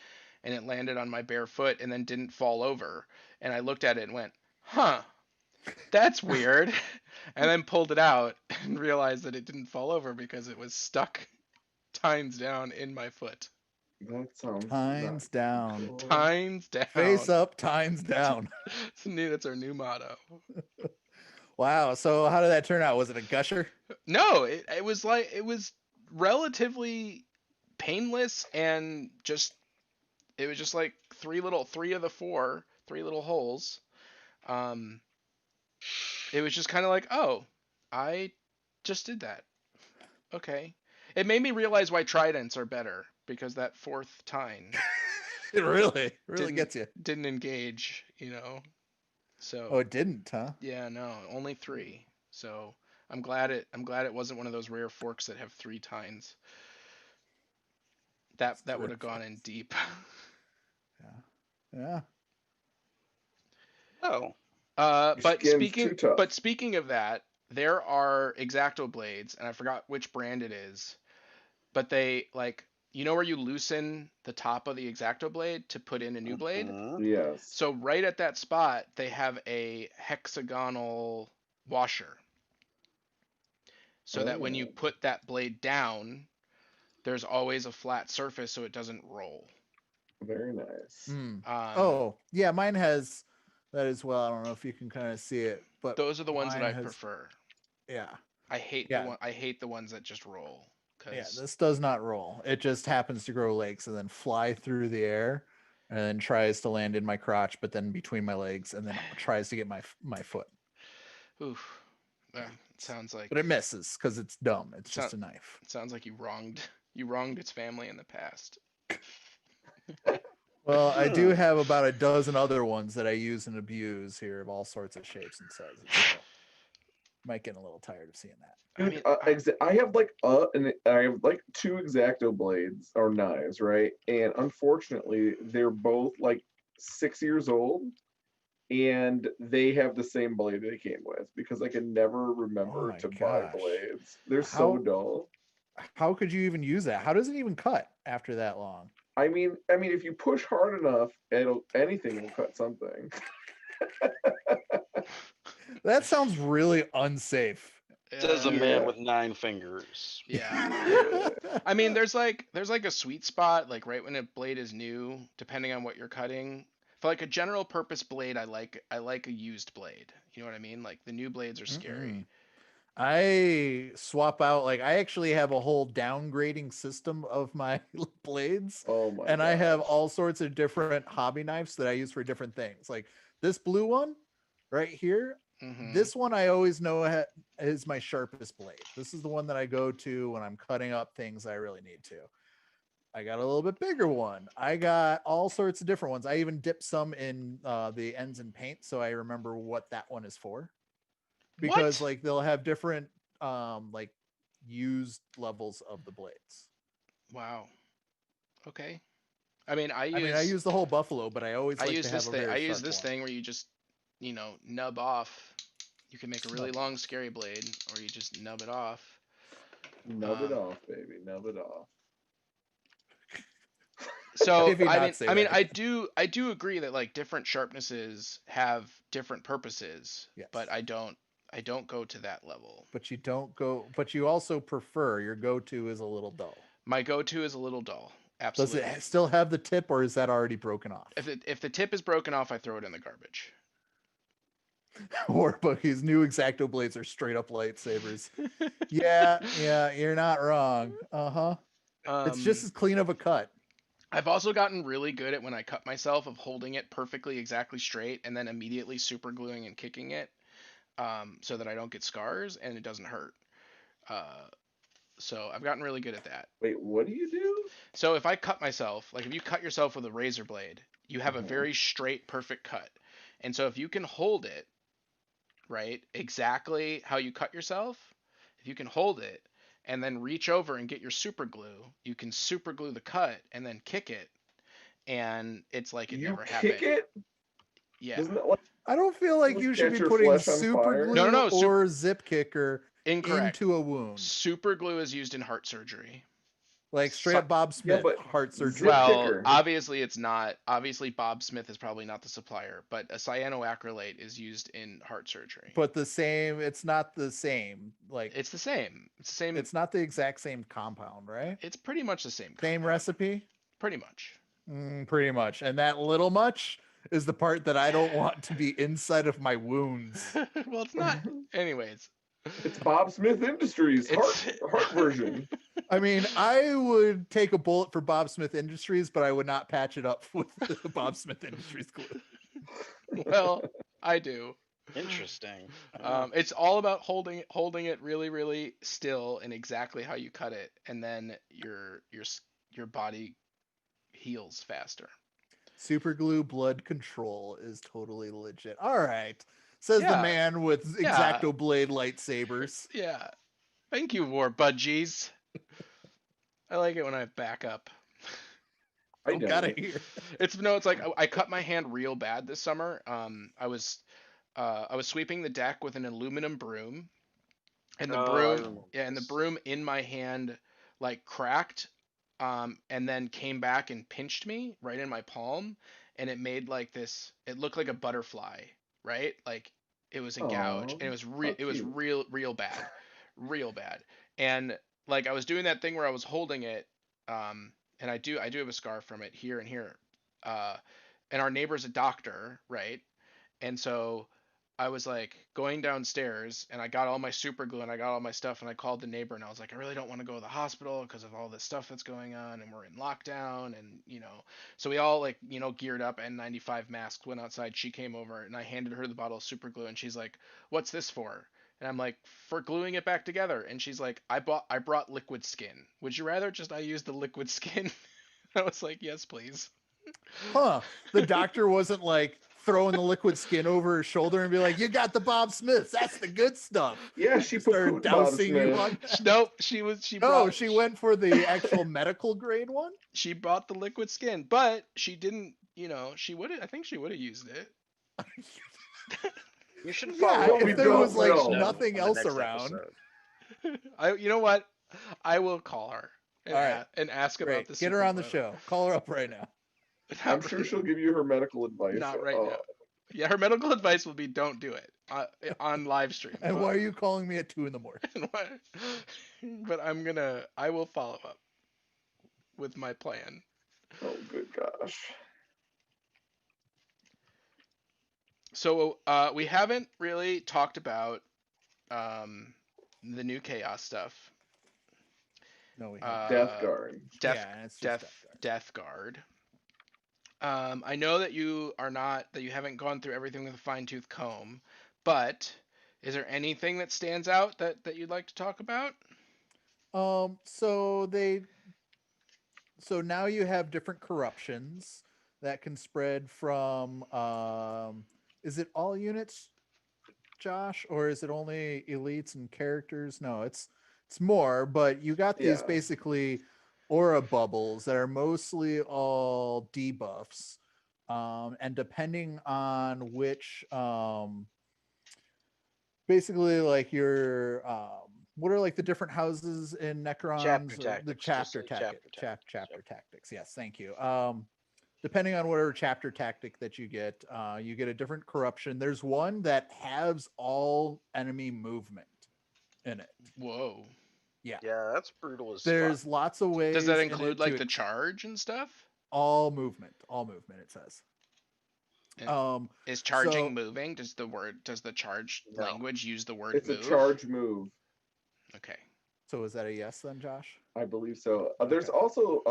and it landed on my bare foot and then didn't fall over. And I looked at it and went, "Huh, that's weird," and then pulled it out and realized that it didn't fall over because it was stuck tines down in my foot. That sounds Tines down. cool. Tines down. Face up, tines down. That's our new motto. Wow. So how did that turn out? Was it a gusher? No, it was relatively painless, and it was just like three of the 4 little holes. It was just kind of like, oh, I just did that. Okay. It made me realize why tridents are better, because that 4th tine It really gets you. didn't engage, you know. So Oh, it didn't, huh? yeah, no, only 3. So I'm glad it wasn't one of those rare forks that have 3 tines. That would have gone in deep. Yeah. Oh. But speaking of that, there are X-Acto blades, and I forgot which brand it is, but they you know where you loosen the top of the X-Acto blade to put in a new blade? Yes. So right at that spot, they have a hexagonal washer. So that when you put that blade down, there's always a flat surface so it doesn't roll. Very nice. Oh, yeah, mine has that as well. I don't know if you can kind of see it, but those are the ones that I prefer. Yeah. I hate Yeah. I hate the ones that just roll. Yeah, 'Cause this does not roll. It just happens to grow legs and then fly through the air and then tries to land in my crotch, but then between my legs and then tries to get my foot. oof, that sounds But it like misses because it's dumb. It's sound, just a knife. sounds like you wronged its family in the past. Well, I do have about a dozen other ones that I use and abuse here of all sorts of shapes and sizes. So might get a little tired of seeing that. I Dude, mean, I have like I have like two X-Acto blades or knives, right? And unfortunately, they're both like 6 years old, and they have the same blade they came with because I can never Oh remember my to buy gosh. blades. They're so How dull. how could you even use that? How does it even cut after that long? I mean, if you push hard enough, anything will cut something. That sounds really unsafe. Says a uh, man Yeah. with 9 fingers. yeah. I mean, there's like a sweet spot, like right when a blade is new, depending on what you're cutting. For like a general purpose blade, I like a used blade. You know what I mean? Like the new blades are scary. Mm-mm. I swap out, like I actually have a whole downgrading system of my blades, Oh my and I have gosh. all sorts of different hobby knives that I use for different things. Like this blue one right here, Mm-hmm. this one I always know is my sharpest blade. This is the one that I go to when I'm cutting up things I really need to. I got a little bit bigger one. I got all sorts of different ones. I even dip some in the ends in paint so I remember what that one is for, because What? like they'll have different like used levels of the blades. Wow. Okay. I mean, I mean, I use the whole buffalo, but I always like to have a I very use sharp this one. thing where you just, nub off. You can make a really Nub long off. scary blade, or you just nub it off. Nub it Um, off, baby. Nub it off. so Maybe not say that. I do agree that like different sharpnesses have different purposes, Yes, but I don't go to that level. but you don't go. But you also prefer your go-to is a little dull. My go-to is a little dull. Does Absolutely. it still have the tip, or is that already broken off? If the tip is broken off, I throw it in the garbage. Warbuggy's new X-Acto blades are straight up lightsabers. Yeah, you're not wrong. Uh-huh. It's just Um, as clean of a cut. I've also gotten really good at when I cut myself of holding it perfectly exactly straight and then immediately super gluing and kicking it, so that I don't get scars and it doesn't hurt. Uh, so I've gotten really good at that. Wait, what do you do? So if I cut myself, like if you cut yourself with a razor blade, you have a Uh-huh. very straight, perfect cut. And so if you can hold it, right, exactly how you cut yourself, if you can hold it and then reach over and get your super glue, you can super glue the cut and then kick it, and it's like it You never kick happened. it? Yeah. Doesn't that like I don't feel like you should catch be your putting flesh on super fire? No, no, glue no. or zip kicker Incorrect. into a wound. Super glue is used in heart surgery. Like straight up Bob Yeah, Smith but heart surgery. zip Well, kicker. obviously it's not. Obviously Bob Smith is probably not the supplier, but a cyanoacrylate is used in heart surgery. But it's not the same. Like It's the same. It's the same. it's not the exact same compound, right? It's pretty much the same Same compound. recipe? Pretty much. Pretty much. And that little much is the part that I don't want to be inside of my wounds. Well, it's not. Anyways, It's Bob Smith Industries it's heart version. I mean, I would take a bullet for Bob Smith Industries, but I would not patch it up with the Bob Smith Industries glue. well, I do. Interesting. It's all about holding it really, really still and exactly how you cut it, and then your body heals faster. Super glue blood control is totally legit. All right. Says the Yeah. man with Yeah. X-Acto blade lightsabers. Yeah. Thank you, War Budgies. I like it when I back up. I Don't gotta don't. hear. It's like I cut my hand real bad this summer. I was sweeping the deck with an aluminum broom, and the Oh, I broom, remember yeah, and the this. broom in my hand like cracked, and then came back and pinched me right in my palm, and it made like this. It looked like a butterfly, right? Like it was a gouge, Oh, and it was how it was cute. real bad, real bad. And like I was doing that thing where I was holding it, and I do have a scar from it here and here, uh, and our neighbor's a doctor, right? And so I was like going downstairs and I got all my super glue and I got all my stuff and I called the neighbor and I was like, I really don't want to go to the hospital because of all this stuff that's going on and we're in lockdown and so we all like, geared up, N95 masked, went outside. She came over and I handed her the bottle of super glue and she's like, what's this for? And I'm like, for gluing it back together. And she's like, I brought liquid skin. Would you rather just I use the liquid skin? I was like, yes, please. Huh. The doctor wasn't like throwing the liquid skin over her shoulder and be like, you got the Bob Smiths. That's the good stuff. Yeah, she Started poo-pooed Bob dousing you Smith. on that. Nope, she went for the actual medical grade one. She bought the liquid skin, but she didn't, I think she would have used it. You should Yeah, follow up if with there Bob was like Smith nothing on the else next around. episode. You know what? I will call her and, All right. and ask about Great. the Get her super on the glue. show. Call her up right now. I'm sure she'll give you her medical advice. Not right now. Yeah, her medical advice will be don't do it on live stream. And why are you calling me at 2 a.m? But I will follow up with my plan. Oh, good gosh. So we haven't really talked about the new chaos stuff. No, we haven't. Death Guard. Death Guard. I know that you haven't gone through everything with a fine-tooth comb, but is there anything that stands out that you'd like to talk about? So now you have different corruptions that can spread from is it all units, Josh, or is it only elites and characters? No, it's more, but you got these basically aura bubbles that are mostly all debuffs. And depending on which basically like your what are like the different houses in Necrons? The chapter tactics. Yes, thank you. Depending on whatever chapter tactic that you get a different corruption. There's one that has all enemy movement in it. Whoa. Yeah, that's brutal as There's fuck. lots of ways. Does that include like the charge and stuff? All movement, it says. Is charging moving? Does the charge language use the word it's move? It's a charge move. Okay. So is that a yes then, Josh? I believe so. There's also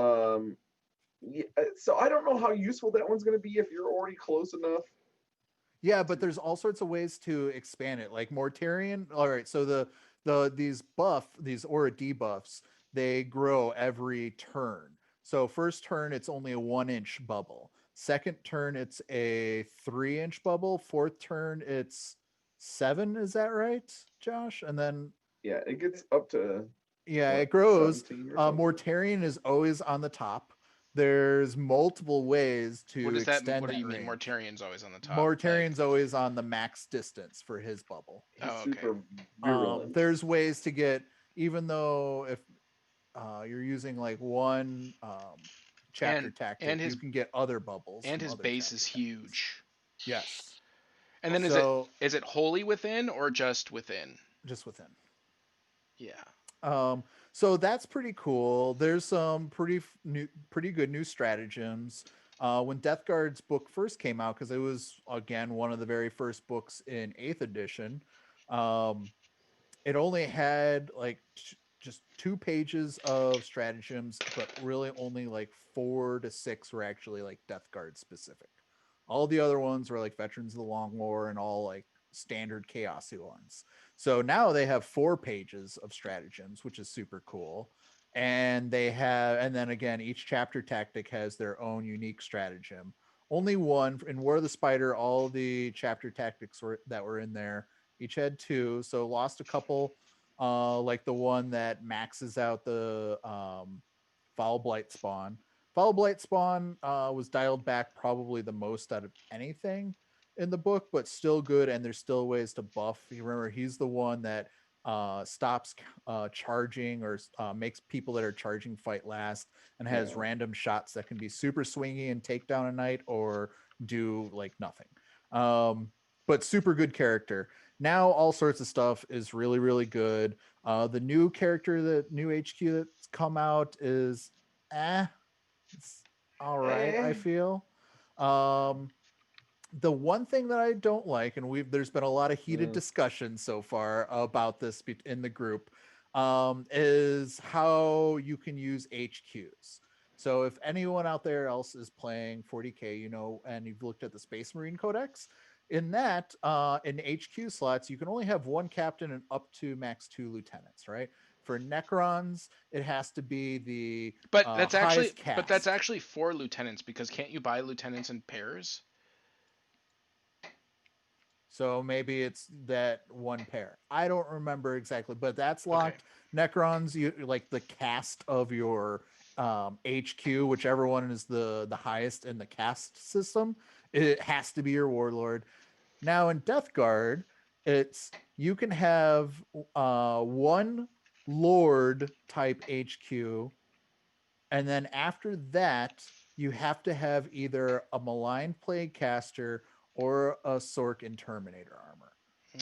so I don't know how useful that one's going to be if you're already close enough. Yeah, but there's all sorts of ways to expand it. Like Mortarion. All right, so these aura debuffs, they grow every turn. So first turn it's only a 1-inch bubble. Second turn it's a 3-inch bubble. Fourth turn it's 7. Is that right, Josh? And then it gets up to it grows. Mortarion is always on the top. There's multiple ways to extend. What do you mean Mortarion's always on the top? Mortarion's always on the max distance for his bubble. Super virulent. There's ways to get, even though if you're using like one chapter tactic, you can get other bubbles. And his base is huge. Yes. And then is it wholly within or just within? Just within. Yeah. So that's pretty cool. There's some pretty good new stratagems. When Death Guard's book first came out, because it was again one of the very first books in 8th edition, it only had like just 2 pages of stratagems, but really only like 4 to 6 were actually like Death Guard specific. All the other ones were like Veterans of the Long War and all like standard chaosy ones. So now they have 4 pages of stratagems, which is super cool. And then again, each chapter tactic has their own unique stratagem. Only one in War of the Spider, all the chapter tactics that were in there, each had 2. So lost a couple, like the one that maxes out the Foul Blight spawn. Foul Blight spawn was dialed back probably the most out of anything in the book, but still good, and there's still ways to buff. You remember, he's the one that stops charging or makes people that are charging fight last, and has random shots that can be super swingy and take down a knight or do like nothing. But super good character. Now all sorts of stuff is really, really good. The new character, the new HQ that's come out is it's all right, I feel. The one thing that I don't like, and there's been a lot of heated discussion so far about this in the group, is how you can use HQs. So if anyone out there else is playing 40K, you know, and you've looked at the Space Marine Codex, in that, in HQ slots, you can only have one captain and up to max 2 lieutenants, right? For Necrons, it has to be the But that's highest actually, caste. but that's actually 4 lieutenants, because can't you buy lieutenants in pairs? So maybe it's that one pair. I don't remember exactly, but that's locked. Okay. Necrons, you like the cast of your HQ, whichever one is the highest in the caste system. It has to be your warlord. Now in Death Guard, it's you can have one lord type HQ, and then after that, you have to have either a Malign Plague Caster or a Sorkin Terminator armor.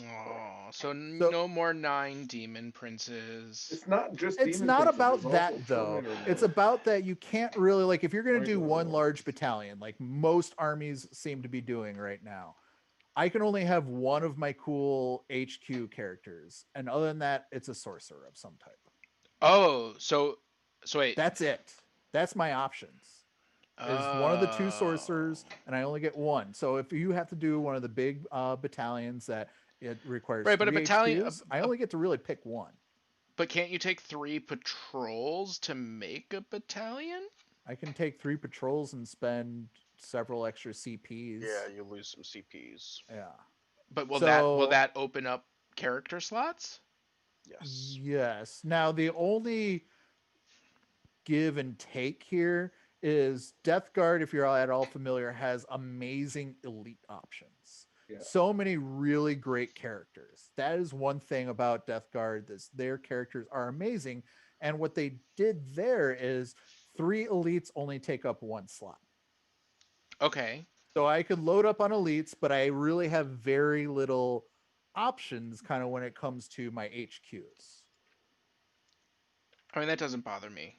Oh, so no more 9 demon princes. It's not just. It's not about that though. It's about that you can't really, like, if you're going to do one large battalion, like most armies seem to be doing right now, I can only have one of my cool HQ characters, and other than that, it's a sorcerer of some type. Oh, so wait. That's it. That's my options. Is one of the 2 sorcerers, and I only get one. So if you have to do one of the big battalions that it requires, right? But a battalion, HQs, I only get to really pick one. But can't you take 3 patrols to make a battalion? I can take 3 patrols and spend several extra CPs. Yeah, you lose some CPs. Yeah. But will that open up character slots? Yes. Yes. Now the only give and take here is Death Guard, if you're at all familiar, has amazing elite options. Yeah. So many really great characters. That is one thing about Death Guard, is their characters are amazing. And what they did there is 3 elites only take up 1 slot. Okay. So I could load up on elites, but I really have very little options kind of when it comes to my HQs. I mean, that doesn't bother me.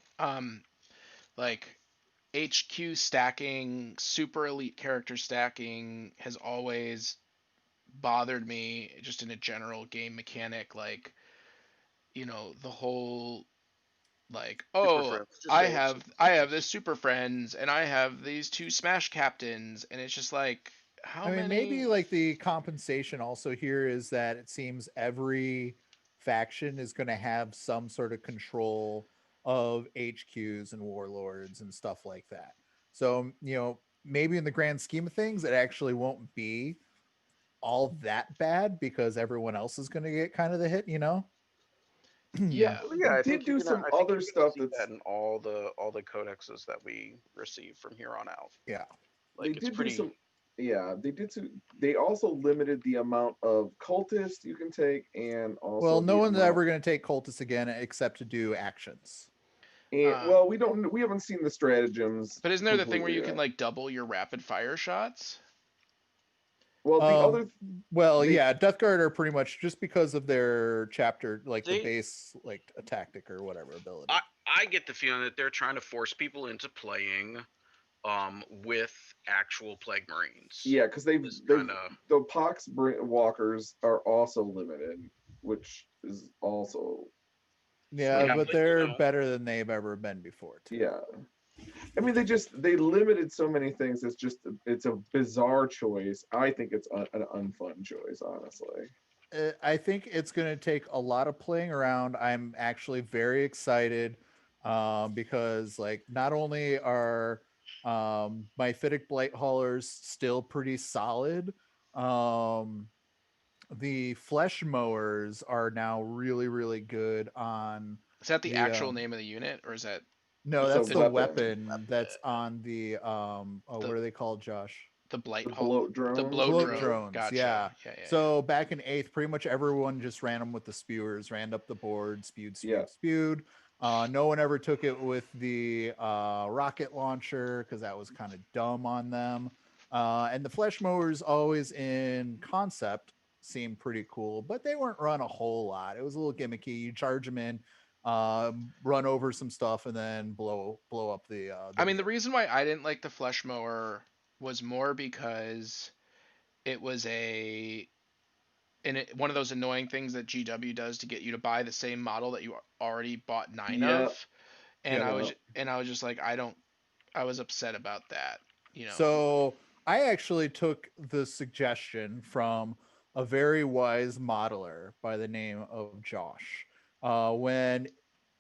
Like HQ stacking, super elite character stacking has always bothered me, just in a general game mechanic. Like, you know, the whole, like, I have this super friends, and I have these 2 smash captains, and it's just like, how many? Maybe like the compensation also here is that it seems every faction is going to have some sort of control of HQs and warlords and stuff like that. So, you know, maybe in the grand scheme of things, it actually won't be all that bad because everyone else is going to get kind of the hit, you know? Yeah. Well, yeah, I did do some other stuff that's in all the codexes that we receive from here on out. Yeah. Like, it's pretty. They also limited the amount of cultists you can take, and also. Well, no one's ever going to take cultists again except to do actions. And we haven't seen the stratagems. But isn't there the thing where you can like double your rapid fire shots? Well, yeah, Death Guard are pretty much, just because of their chapter, like the base, like a tactic or whatever ability. I get the feeling that they're trying to force people into playing with actual Plague Marines. Yeah, because the Pox Walkers are also limited, which is also. Yeah, but they're better than they've ever been before, too. Yeah. I mean, they limited so many things. It's a bizarre choice. I think it's an unfun choice, honestly. I think it's going to take a lot of playing around. I'm actually very excited because, like, not only are my Fittic Blight Haulers still pretty solid, the Flesh Mowers are now really, really good on. Is that the actual name of the unit, or is that? No, that's the weapon that's on the what are they called, Josh? The blight bloat drone. The bloat drones. Gotcha. Yeah. So back in 8th, pretty much everyone just ran them with the spewers, ran up the board, spewed. No one ever took it with the rocket launcher because that was kind of dumb on them. And the Flesh Mowers, always in concept, seemed pretty cool, but they weren't run a whole lot. It was a little gimmicky. You charge them in, run over some stuff, and then blow up the I mean, the reason why I didn't like the Flesh Mower was more because it was one of those annoying things that GW does to get you to buy the same model that you already bought 9 Yeah. of. And I was just like, I was upset about that, you know. So I actually took the suggestion from a very wise modeler by the name of Josh. When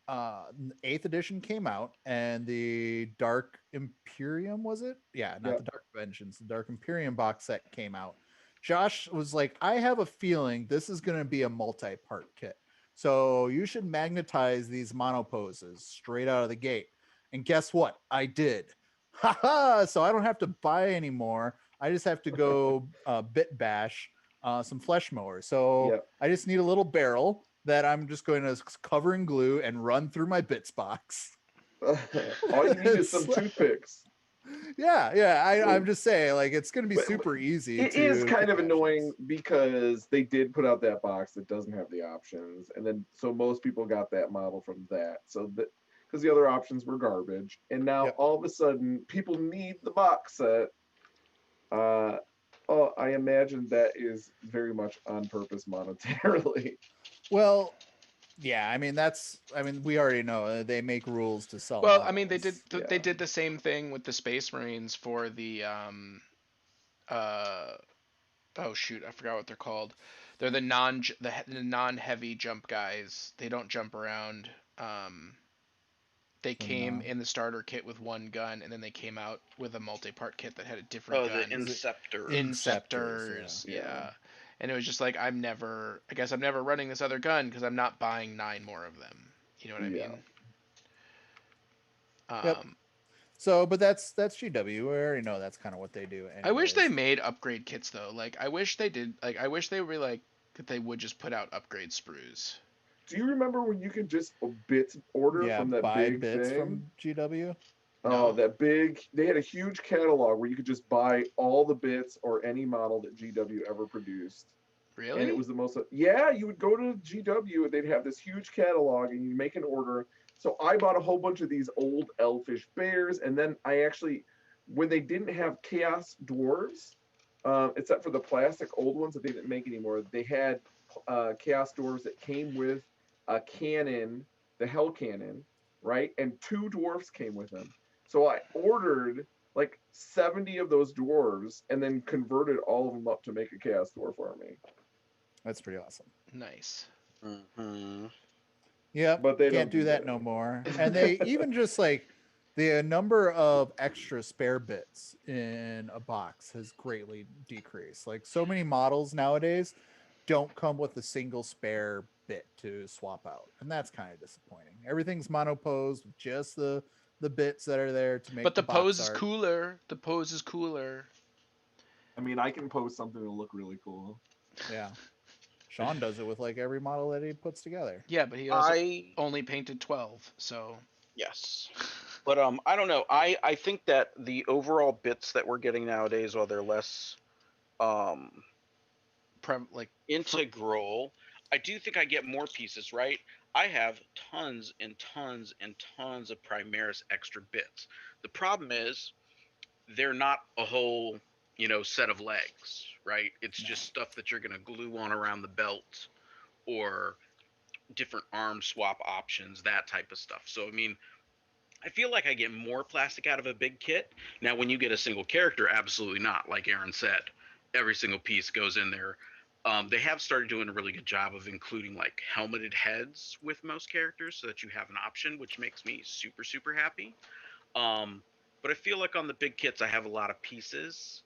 8th edition came out and the Dark Imperium, was it? Yeah, not the Dark Vengeance, the Dark Imperium box set came out. Josh was like, I have a feeling this is going to be a multi-part kit. So you should magnetize these monoposes straight out of the gate. And guess what? I did. Haha! So I don't have to buy anymore. I just have to go bit bash some flesh mowers. So I just need a little barrel that I'm just going to cover in glue and run through my bits box. All you need is some toothpicks. Yeah. I'm just saying, like, it's going to be super easy. It is kind of annoying because they did put out that box that doesn't have the options, and then so most people got that model from that. So that because the other options were garbage, and now all of a sudden people need the box set. I imagine that is very much on purpose monetarily. Well, yeah, I mean we already know they make rules to sell. Well, models. I mean they did the same thing with the Space Marines for the oh shoot, I forgot what they're called. They're the non-heavy jump guys. They don't jump around. They came in the starter kit with one gun, and then they came out with a multi-part kit that had a different gun. The Inceptors. Inceptors, yeah. And it was just like, I guess I'm never running this other gun because I'm not buying 9 more of them. You know what I mean? Yep. So, but that's GW. We already know that's kind of what they do. Anyways. I wish they made upgrade kits though. Like, I wish they did. Like, I wish they were like that they would just put out upgrade sprues. Do you remember when you could just bits order from that buy big bits thing? from GW? Oh, that big! They had a huge catalog where you could just buy all the bits or any model that GW ever produced. Really? And it was the most. Yeah, you would go to GW and they'd have this huge catalog, and you make an order. So I bought a whole bunch of these old elfish bears, and then I actually, when they didn't have Chaos Dwarves, except for the plastic old ones that they didn't make anymore, they had Chaos Dwarves that came with a cannon, the Hell Cannon, right? And 2 dwarfs came with them. So I ordered like 70 of those dwarves and then converted all of them up to make a Chaos Dwarf army. That's pretty awesome. Nice. Mm-hmm. Yeah, but they can't do that no more. And they even just like the number of extra spare bits in a box has greatly decreased. Like so many models nowadays don't come with a single spare bit to swap out, and that's kind of disappointing. Everything's monoposed with just the bits that are there to make. But the pose is art. cooler. The pose is cooler. I mean, I can pose something to look really cool. Yeah. Sean does it with like every model that he puts together. Yeah, but he also only painted 12, so. Yes. But I don't know. I think that the overall bits that we're getting nowadays, while they're less integral, I do think I get more pieces, right? I have tons and tons and tons of Primaris extra bits. The problem is they're not a whole, set of legs, right? It's just stuff that you're going to glue on around the belt or different arm swap options, that type of stuff. So, I mean, I feel like I get more plastic out of a big kit. Now, when you get a single character, absolutely not. Like Aaron said, every single piece goes in there. They have started doing a really good job of including like helmeted heads with most characters so that you have an option, which makes me super, super happy. But I feel like on the big kits, I have a lot of pieces.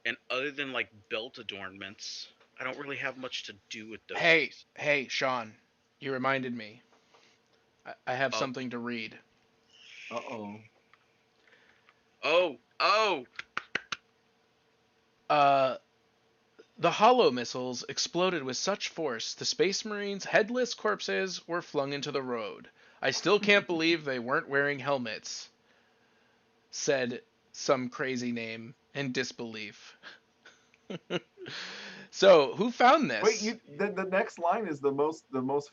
And other than like belt adornments, I don't really have much to do with those. Hey, Sean, you reminded me. I have something to read. Uh-oh. Oh. The hollow missiles exploded with such force, the Space Marines' headless corpses were flung into the road. I still can't believe they weren't wearing helmets, said some crazy name in disbelief. So, who found this? Wait, the next line is the most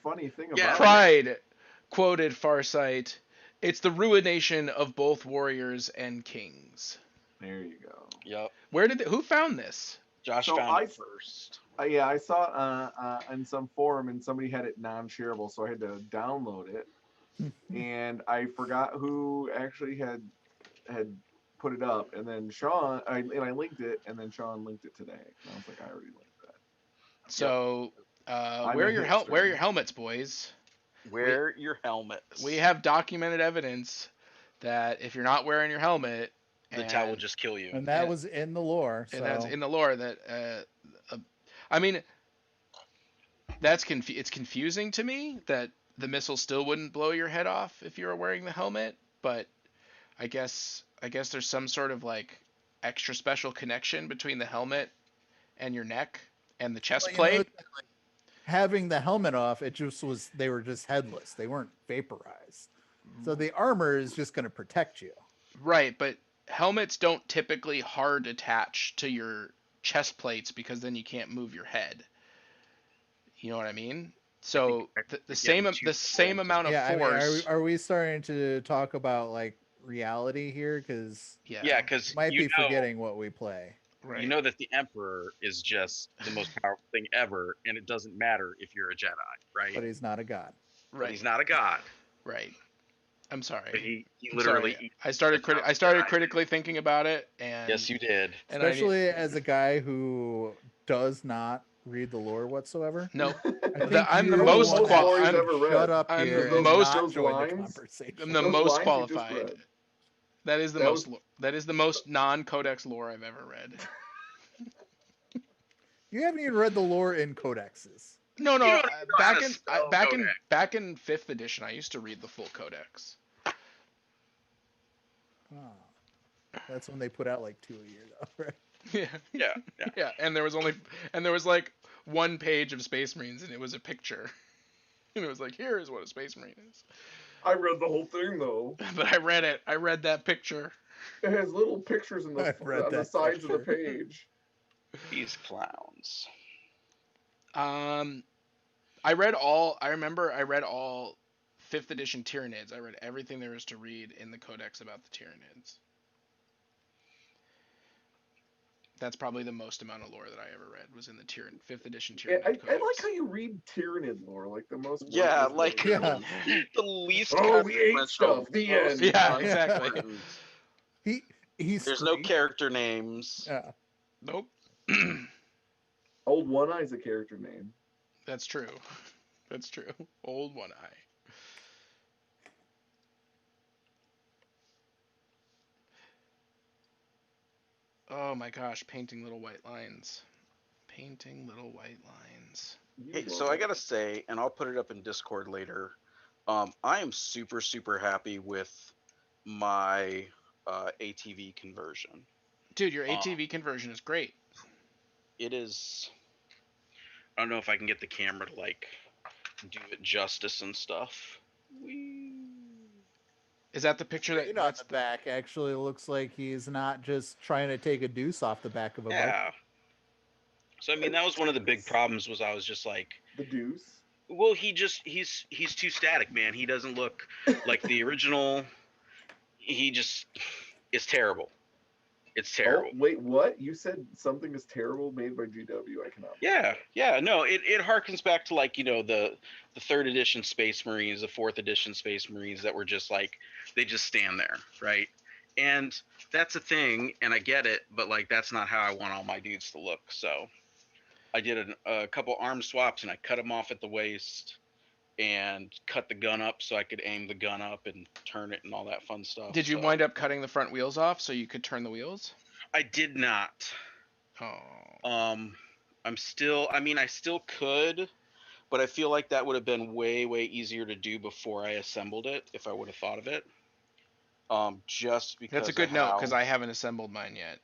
funny thing about it. Pride quoted Farsight, "It's the ruination of both warriors and kings." There you go. Yep. Who found this? Josh So found it first. Yeah, I saw it in some forum, and somebody had it non-shareable, so I had to download it. And I forgot who actually had put it up, and then I linked it, and then Sean linked it today, and I was like, I already linked that. So, I'm wear a your hipster. wear your helmets, boys. Wear your helmets. We have documented evidence that if you're not wearing your helmet, the towel will just kill you. And that was in the lore. And that's in the lore that I mean, it's confusing to me that the missile still wouldn't blow your head off if you were wearing the helmet, but I guess there's some sort of like extra special connection between the helmet and your neck and the chest plate. Having the helmet off, they were just headless. They weren't vaporized. So the armor is just going to protect you. Right, but helmets don't typically hard attach to your chest plates because then you can't move your head. You know what I mean? So the same amount of force. Are we starting to talk about like reality here? Because because might be forgetting what we play. Right. You know that the Emperor is just the most powerful thing ever, and it doesn't matter if you're a Jedi, right? But he's not a god. Right. But he's not a god. Right. I'm sorry. But he literally. I started critically thinking about it, and yes, you did. Especially as a guy who does not read the lore whatsoever. No, I'm the most qualified. Shut up here. I'm the most qualified. That is the most non-codex lore I've ever read. You haven't even read the lore in codexes. No. Back in 5th edition, I used to read the full codex. Oh, that's when they put out like 2 a year, though, right? Yeah. And there was like one page of Space Marines, and it was a picture, and it was like, here is what a Space Marine is. I read the whole thing though. But I read it. I read that picture. It has little pictures on the sides of the page. These clowns. I read all 5th edition Tyranids. I read everything there is to read in the codex about the Tyranids. That's probably the most amount of lore that I ever read was in the 5th edition Tyranid codex. I like how you read Tyrannid lore, like the most. The least. Oh, we ate stuff. The end. Yeah, exactly. There's no character names. Yeah. Nope. Old One Eye's a character name. That's true. That's true. Old One Eye. Oh my gosh, painting little white lines. Hey, so I gotta say, and I'll put it up in Discord later, I am super, super happy with my ATV conversion. Dude, your ATV conversion is great. It is. I don't know if I can get the camera to like do it justice and stuff. Is that the picture that? That's the back. Actually, looks like he's not just trying to take a deuce off the back of a bike. So I mean, that was one of the big problems. Was I was just like the deuce. Well, he's too static, man. He doesn't look like the original. He just is terrible. It's terrible. Oh, wait, what? You said something is terrible made by GW? I cannot. Yeah. No, it harkens back to like, the 3rd edition Space Marines, the 4th edition Space Marines that were just like, they just stand there, right? And that's a thing, and I get it, but like that's not how I want all my dudes to look. So I did a couple arm swaps, and I cut them off at the waist and cut the gun up so I could aim the gun up and turn it and all that fun stuff. Did you wind up cutting the front wheels off so you could turn the wheels? I did not. Oh. I still could, but I feel like that would have been way, way easier to do before I assembled it if I would have thought of it. Just because that's a good note because I haven't assembled mine yet.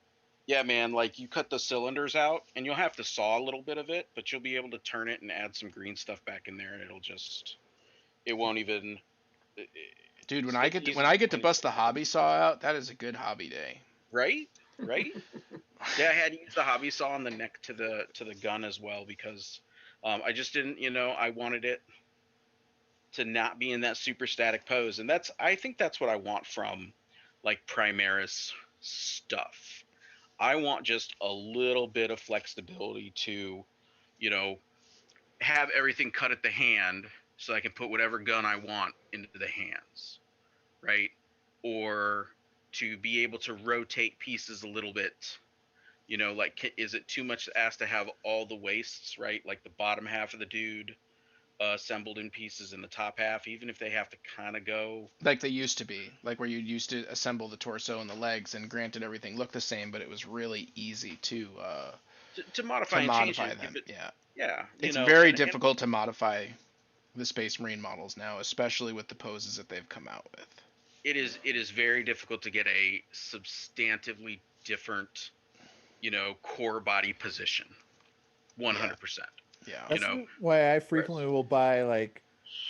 Yeah, man, like you cut the cylinders out and you'll have to saw a little bit of it, but you'll be able to turn it and add some green stuff back in there, and it won't even. Dude, when I get to bust the hobby saw out, that is a good hobby day. Right. Yeah, I had to use the hobby saw on the neck to the gun as well because I just didn't, I wanted it to not be in that super static pose, and I think that's what I want from like Primaris stuff. I want just a little bit of flexibility to, you know, have everything cut at the hand so I can put whatever gun I want into the hands, right? Or to be able to rotate pieces a little bit. You know, like, is it too much to ask to have all the waists, right? Like the bottom half of the dude assembled in pieces and the top half, even if they have to kind of go like they used to be, like where you used to assemble the torso and the legs, and granted everything looked the same, but it was really easy to to modify and change modify it. them. Yeah, Yeah, you it's know, very and difficult to modify the Space Marine models now, especially with the poses that they've come out with. it is very difficult to get a substantively different, core body position. 100%. Yeah. You That's know, why I frequently will buy like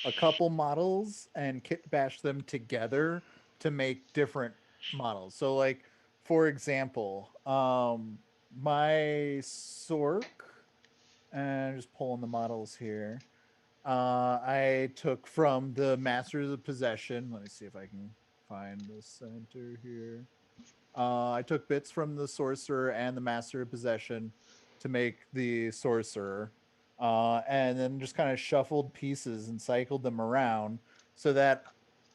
a couple models and kit bash them together to make different models. So like for example, my Sork, and I'm just pulling the models here. I took from the Masters of Possession. Let me see if I can find the center here. I took bits from the Sorcerer and the Master of Possession to make the Sorcerer, and then just kind of shuffled pieces and cycled them around so that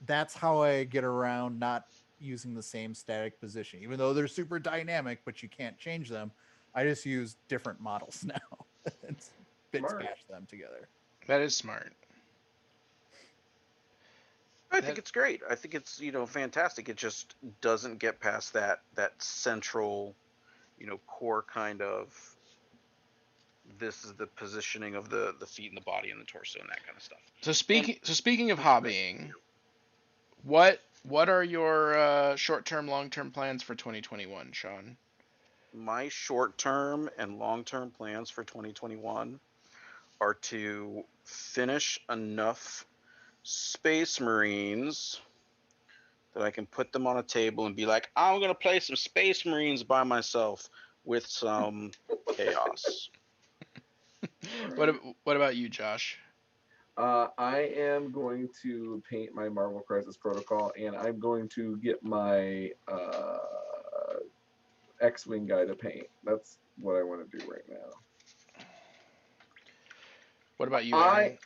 that's how I get around not using the same static position. Even though they're super dynamic, but you can't change them, I just use different models now. It's bits Smart. bash them together. That is smart. I think it's great. I think it's, fantastic. It just doesn't get past that central, core kind of, this is the positioning of the feet and the body and the torso and that kind of stuff. So speaking of hobbying, what are your short-term, long-term plans for 2021, Sean? My short-term and long-term plans for 2021 are to finish enough Space Marines that I can put them on a table and be like, I'm gonna play some Space Marines by myself with some chaos. What about you, Josh? I am going to paint my Marvel Crisis Protocol, and I'm going to get my X-Wing guy to paint. That's what I want to do right now. What about you, Aaron?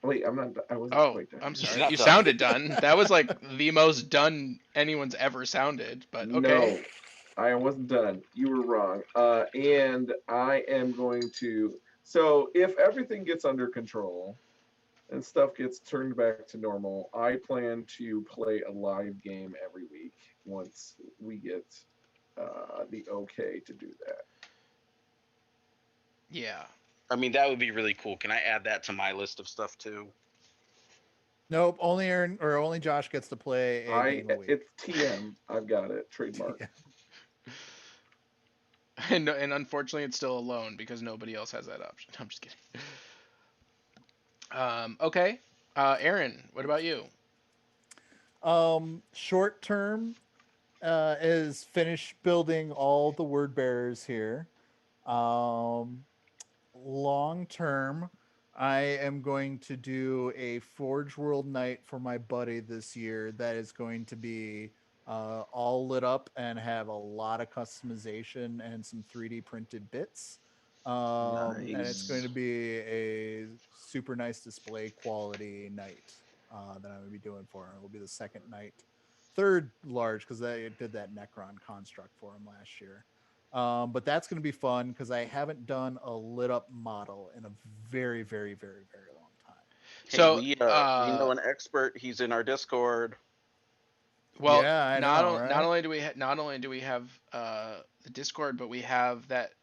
Wait, I'm not. I wasn't quite done. I'm sorry. not You done. sounded done. That was like the most done anyone's ever sounded, but okay. No, I wasn't done. You were wrong. And I am going to. So if everything gets under control and stuff gets turned back to normal, I plan to play a live game every week once we get the okay to do that. Yeah. I mean, that would be really cool. Can I add that to my list of stuff too? Nope, only Aaron or only Josh gets to play a game a week. It's TM. I've got it. Trademark. Yeah. And unfortunately, it's still alone because nobody else has that option. I'm just kidding. Okay. Aaron, what about you? Short term is finish building all the word bearers here. Long term, I am going to do a Forge World night for my buddy this year that is going to be all lit up and have a lot of customization and some 3D printed bits. And it's going to be a super nice display quality night that I'm going to be doing for him. It will be the second night, third large because I did that Necron construct for him last year. But that's going to be fun because I haven't done a lit up model in a very, very, very, very long time. Hey, So we know an expert. He's in our Discord. well, Yeah, I know, right? not only do we have the Discord, but we have that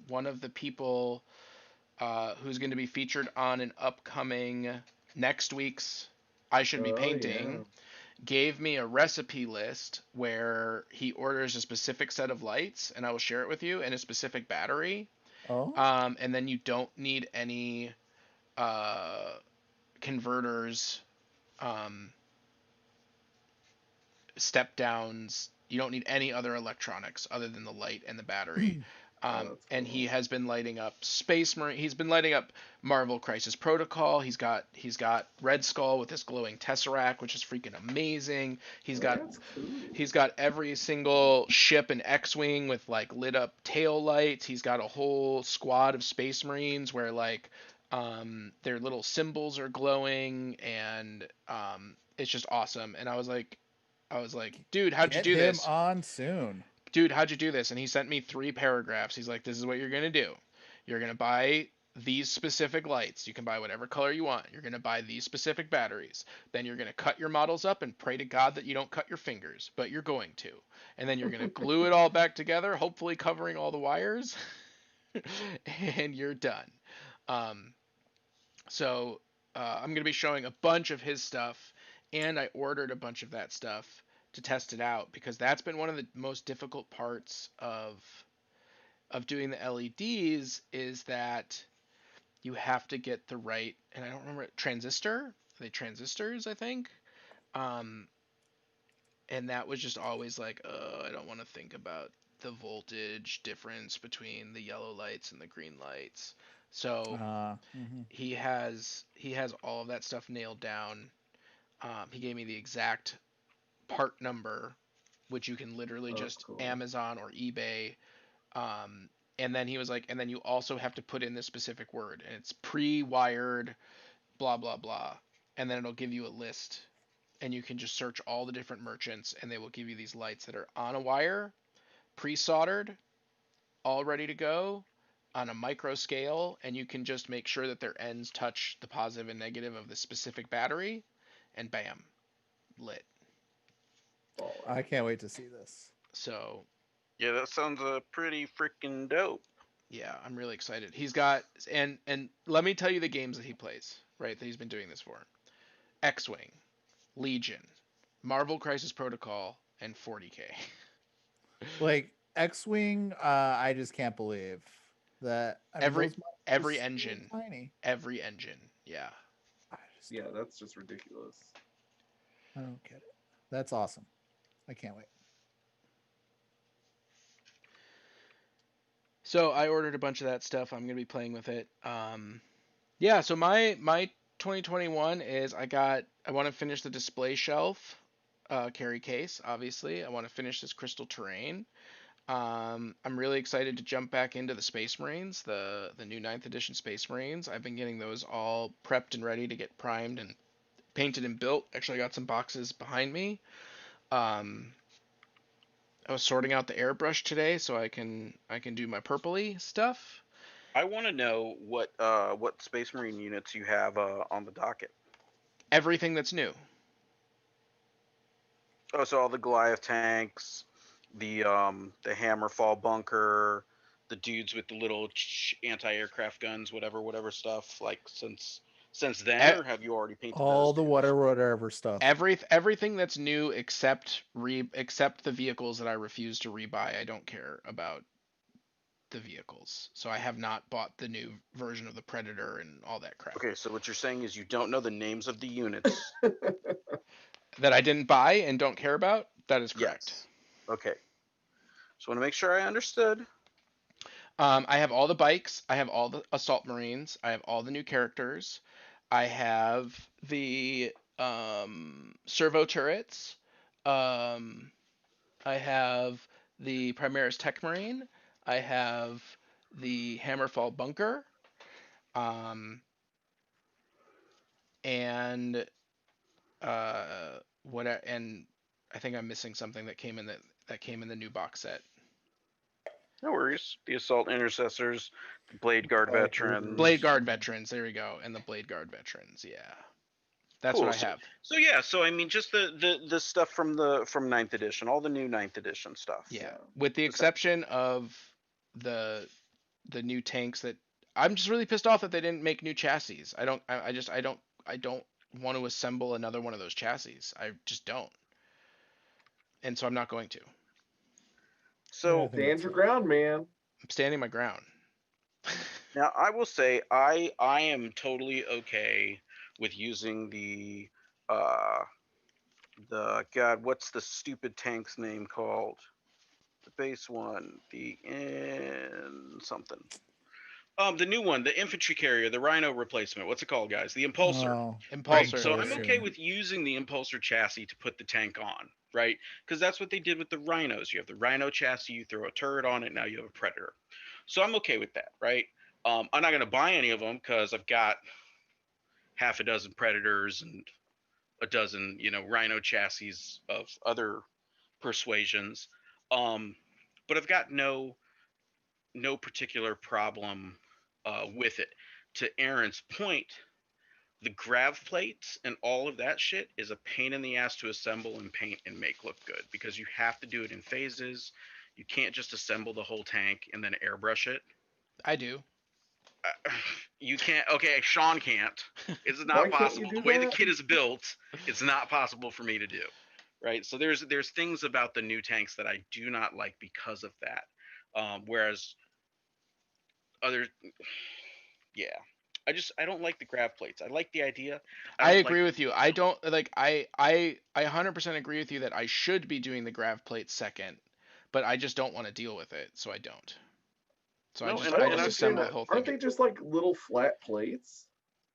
one of the people who's going to be featured on an upcoming next week's I Should Be Painting. Gave me a recipe list where he orders a specific set of lights, and I will share it with you, and a specific battery. Oh. And then you don't need any converters, step downs. You don't need any other electronics other than the light and the battery. And he has been lighting up Space Marine. He's been lighting up Marvel Crisis Protocol. He's got Red Skull with this glowing Tesseract, which is freaking amazing. He's got every single ship and X-wing with like lit up tail lights. He's got a whole squad of Space Marines where like their little symbols are glowing, and it's just awesome. And I was like, dude, how'd you do Get him this? on soon. Dude, how'd you do this? And he sent me 3 paragraphs. He's like, this is what you're going to do. You're going to buy these specific lights. You can buy whatever color you want. You're going to buy these specific batteries. Then you're going to cut your models up and pray to God that you don't cut your fingers, but you're going to. And then you're going to glue it all back together, hopefully covering all the wires, and you're done. So I'm going to be showing a bunch of his stuff, and I ordered a bunch of that stuff to test it out, because that's been one of the most difficult parts of doing the LEDs, is that you have to get the right, and I don't remember, transistor? Are they transistors, I think? And that was just always like, I don't want to think about the voltage difference between the yellow lights and the green lights. So he has all of that stuff nailed down. He gave me the exact part number, which you can literally just Amazon or eBay. And then he was like, and then you also have to put in this specific word, and it's pre-wired, blah, blah, blah. And then it'll give you a list, and you can just search all the different merchants, and they will give you these lights that are on a wire, pre-soldered, all ready to go on a micro scale, and you can just make sure that their ends touch the positive and negative of the specific battery, and bam, lit. I can't wait to see this. So yeah, that sounds pretty freaking dope. Yeah, I'm really excited. He's got, and let me tell you the games that he plays, right, that he's been doing this for. X-Wing, Legion, Marvel Crisis Protocol, and 40K. Like X-Wing, I just can't believe that. I mean, every engine, so tiny. Every engine, yeah. Yeah, that's just ridiculous. I don't get it. That's awesome. I can't wait. So I ordered a bunch of that stuff. I'm gonna be playing with it. Yeah. So my 2021 is I want to finish the display shelf carry case. Obviously, I want to finish this Crystal Terrain. I'm really excited to jump back into the Space Marines, the new 9th edition Space Marines. I've been getting those all prepped and ready to get primed and painted and built. Actually, I got some boxes behind me. I was sorting out the airbrush today so I can do my purpley stuff. I want to know what Space Marine units you have on the docket. Everything that's new. Oh, so all the Goliath tanks, the Hammerfall bunker, the dudes with the little anti-aircraft guns, whatever stuff. Like since then, or have you already painted all those the whatever stuff? Everything that's new except the vehicles that I refuse to rebuy. I don't care about the vehicles, so I have not bought the new version of the Predator and all that crap. Okay, so what you're saying is you don't know the names of the units that I didn't buy and don't care about. That is correct. Yes. Okay. Just want to make sure I understood. I have all the bikes. I have all the Assault Marines. I have all the new characters. I have the servo turrets. I have the Primaris Tech Marine. I have the Hammerfall bunker. And and I think I'm missing something that came in the new box set. No worries. The Assault Intercessors, the Blade Guard Veterans. Blade Guard Veterans, there we go. And the Blade Guard Veterans, yeah. That's cool. What I have. So I mean just the stuff from 9th edition, all the new 9th edition stuff. Yeah. With the exception of the new tanks that I'm just really pissed off that they didn't make new chassis. I don't want to assemble another one of those chassis. I just don't. And so I'm not going to. So stand your ground, man. I'm standing my ground. Now I will say I am totally okay with using the God, what's the stupid tank's name called? The base one, the in something. The new one, the infantry carrier, the Rhino replacement. What's it called, guys? The Impulsor. Oh, Right. Impulsor. So I'm Impulsor. okay with using the Impulsor chassis to put the tank on, right? Because that's what they did with the Rhinos. You have the Rhino chassis, you throw a turret on it, now you have a Predator. So I'm okay with that, right? I'm not going to buy any of them because I've got half a dozen Predators and a dozen, Rhino chassis of other persuasions. But I've got no particular problem with it. To Aaron's point, the grav plates and all of that shit is a pain in the ass to assemble and paint and make look good because you have to do it in phases. You can't just assemble the whole tank and then airbrush it. I do. You can't. Okay, Sean can't. It's Why not can't you possible. do The way the that? kit is built, it's not possible for me to do. Right. So there's things about the new tanks that I do not like because of that. Whereas other, yeah, I don't like the grav plates. I like the idea. I don't agree like, with you. I don't like I 100% agree with you that I should be doing the grav plate second, but I just don't want to deal with it, so I don't. So No, I just and I I don't and just I'm understand assemble that. the whole Aren't thing. they just like little flat plates?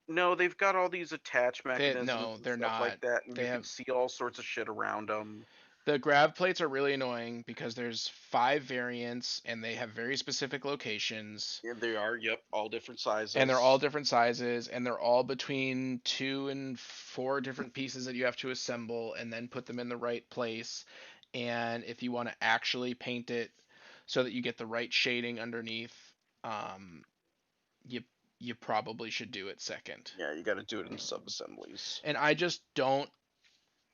No, they've got all these attach mechanisms No, and they're stuff not. like that, and They you can have see all sorts of shit around them. the grav plates are really annoying because there's 5 variants and they have very specific locations. Yeah, they are. Yep, all different sizes. And they're all different sizes, and they're all between 2 and 4 different pieces that you have to assemble and then put them in the right place. And if you want to actually paint it so that you get the right shading underneath, um, you you probably should do it second. Yeah, you got to do it in sub-assemblies. And I just don't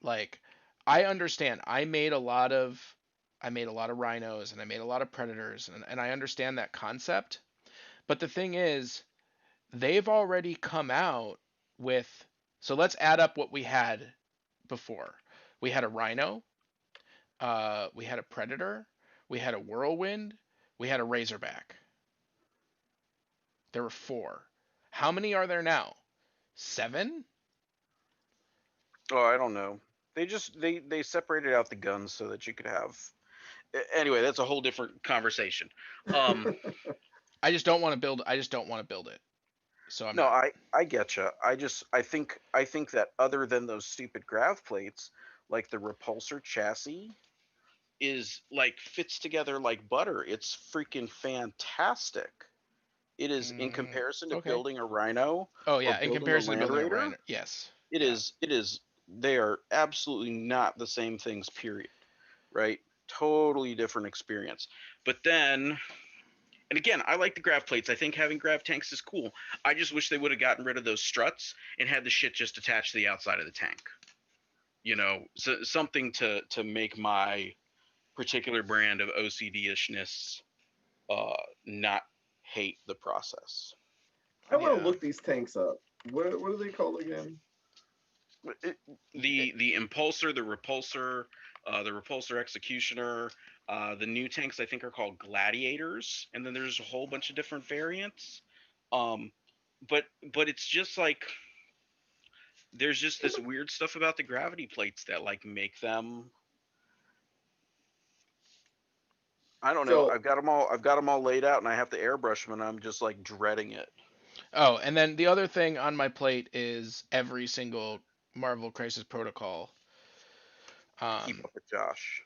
like. I understand. I made a lot of rhinos and I made a lot of predators, and I understand that concept. But the thing is, they've already come out with, so let's add up what we had before. We had a rhino, we had a predator, we had a whirlwind, we had a razorback. There were 4. How many are there now? 7? Oh, I don't know. They separated out the guns so that you could have. Anyway, that's a whole different conversation. I just don't want to build it. So I'm No, not. I getcha. I think that other than those stupid grav plates, like the repulsor chassis is like fits together like butter. It's freaking fantastic. It is in comparison to Okay. building a Rhino. Oh yeah, or in building comparison a to Land building a Raider, rhino, yes. it Yeah. is. It is. They are absolutely not the same things. Period. Right? Totally different experience. But then, and again, I like the grav plates. I think having grav tanks is cool. I just wish they would have gotten rid of those struts and had the shit just attached to the outside of the tank. So something to make my particular brand of OCD-ishness not hate the process. I want to Yeah. look these tanks up. What are they called again? The Impulsor, the Repulsor Executioner, the new tanks I think are called Gladiators, and then there's a whole bunch of different variants. But it's just like there's just this weird stuff about the gravity plates that like make them. I don't know. So- I've got them all laid out, and I have to airbrush them, and I'm just like dreading it. Oh, and then the other thing on my plate is every single Marvel Crisis Protocol. Keep up with Josh.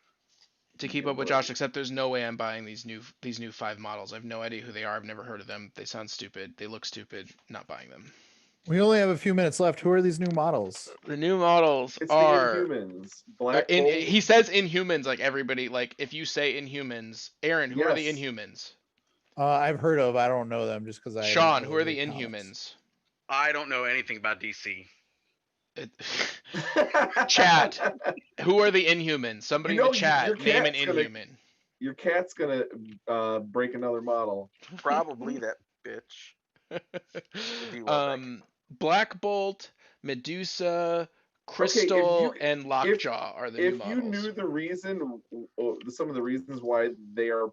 To keep up with Josh, except there's no way I'm buying these new 5 models. I have no idea who they are. I've never heard of them. They sound stupid. They look stupid. Not buying them. We only have a few minutes left. Who are these new models? The new models It's are the Inhumans. Black Bolt. he says Inhumans like everybody. Like if you say Inhumans, Aaron, who are the Yes. Inhumans? I've heard of. I don't know them just because I. Sean, don't who are really the read comics. Inhumans? I don't know anything about DC. Chat. Who are the Inhumans? Somebody in the chat name an Inhuman. Your cat's gonna break another model. Probably that bitch. Black Bolt, Medusa, Crystal, and Lockjaw are the new models. If you knew the reason, some of the reasons why they are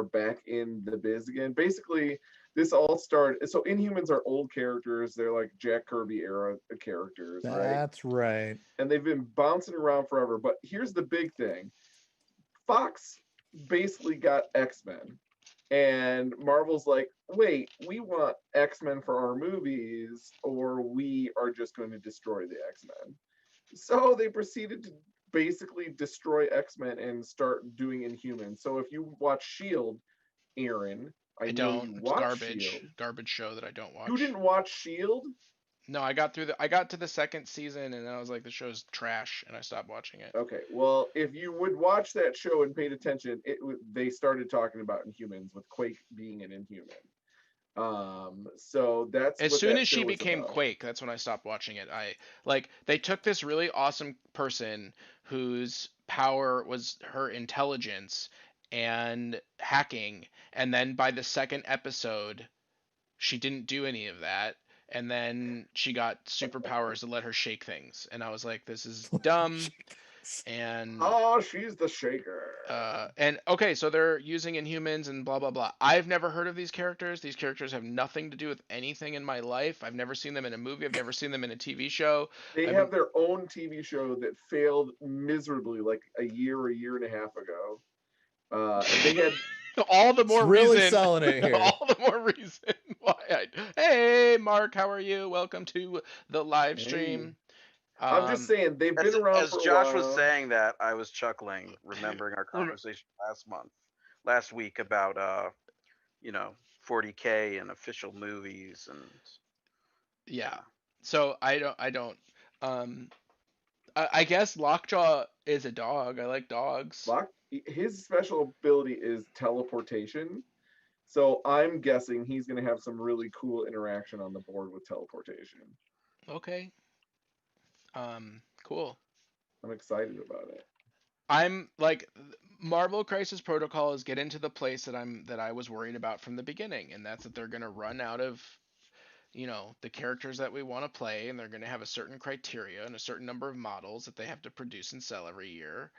back in the biz again, basically this all started. So Inhumans are old characters. They're like Jack Kirby era characters, right? That's right. And they've been bouncing around forever. But here's the big thing: Fox basically got X-Men. And Marvel's like, wait, we want X-Men for our movies, or we are just going to destroy the X-Men. So they proceeded to basically destroy X-Men and start doing Inhumans. So if you watch Shield, Aaron, I know don't. you It's watch garbage. Shield. Garbage show that I don't watch. You didn't watch Shield? No, I got to the second season and I was like, the show's trash, and I stopped watching it. Okay, well, if you would watch that show and paid attention, they started talking about Inhumans with Quake being an Inhuman. So that's As what soon that as she show was became about. Quake, that's when I stopped watching it. They took this really awesome person whose power was her intelligence and hacking, and then by the second episode, she didn't do any of that, and then she got superpowers that let her shake things, and I was like, this is dumb. And Oh, she's the shaker. and okay, so they're using Inhumans and blah blah blah. I've never heard of these characters. These characters have nothing to do with anything in my life. I've never seen them in a movie. I've never seen them in a TV show. They have their own TV show that failed miserably like a year and a half ago. They had all the more really reason. selling it here. All the more reason why. Hey, Mark, how are you? Welcome to the live stream. I'm just saying they've been around as for Josh a while. was saying that, I was chuckling, remembering our conversation last week about 40K and official movies and yeah. So I don't I guess Lockjaw is a dog. I like dogs. His special ability is teleportation. So I'm guessing he's going to have some really cool interaction on the board with teleportation. Okay. Cool. I'm excited about it. I'm like, Marvel Crisis Protocol is getting to the place that I was worried about from the beginning, and that's that they're gonna run out of, the characters that we want to play, and they're gonna have a certain criteria and a certain number of models that they have to produce and sell every year,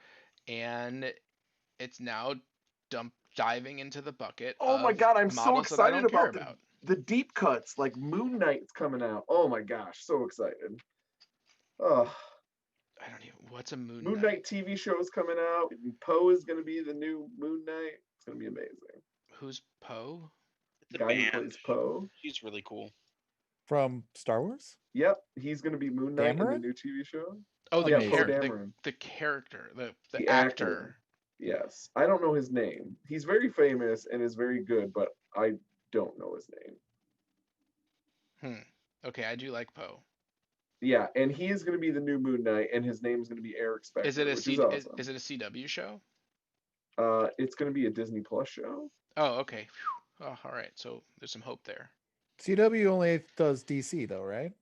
and it's now diving into the bucket. Oh my god, I'm so excited about about the deep cuts, like Moon Knight's coming out. Oh my gosh, so excited. Oh, I don't even. What's a Moon Knight TV show is coming out. Poe is going to be the new Moon Knight. It's going to be amazing. Who's Poe? The guy who plays Poe. He's really cool. From Star Wars? Yep, he's going to be Moon Knight Dameron? in the new TV show. Oh, Poe Dameron. the character, the actor. Yes, I don't know his name. He's very famous and is very good, but I don't know his name. Okay, I do like Poe. Yeah, and he is going to be the new Moon Knight, and his name is going to be Eric Spector. Is it awesome. Is it a CW show? It's going to be a Disney Plus show. Oh, okay. Oh, all right. So there's some hope there. CW only does DC though, right?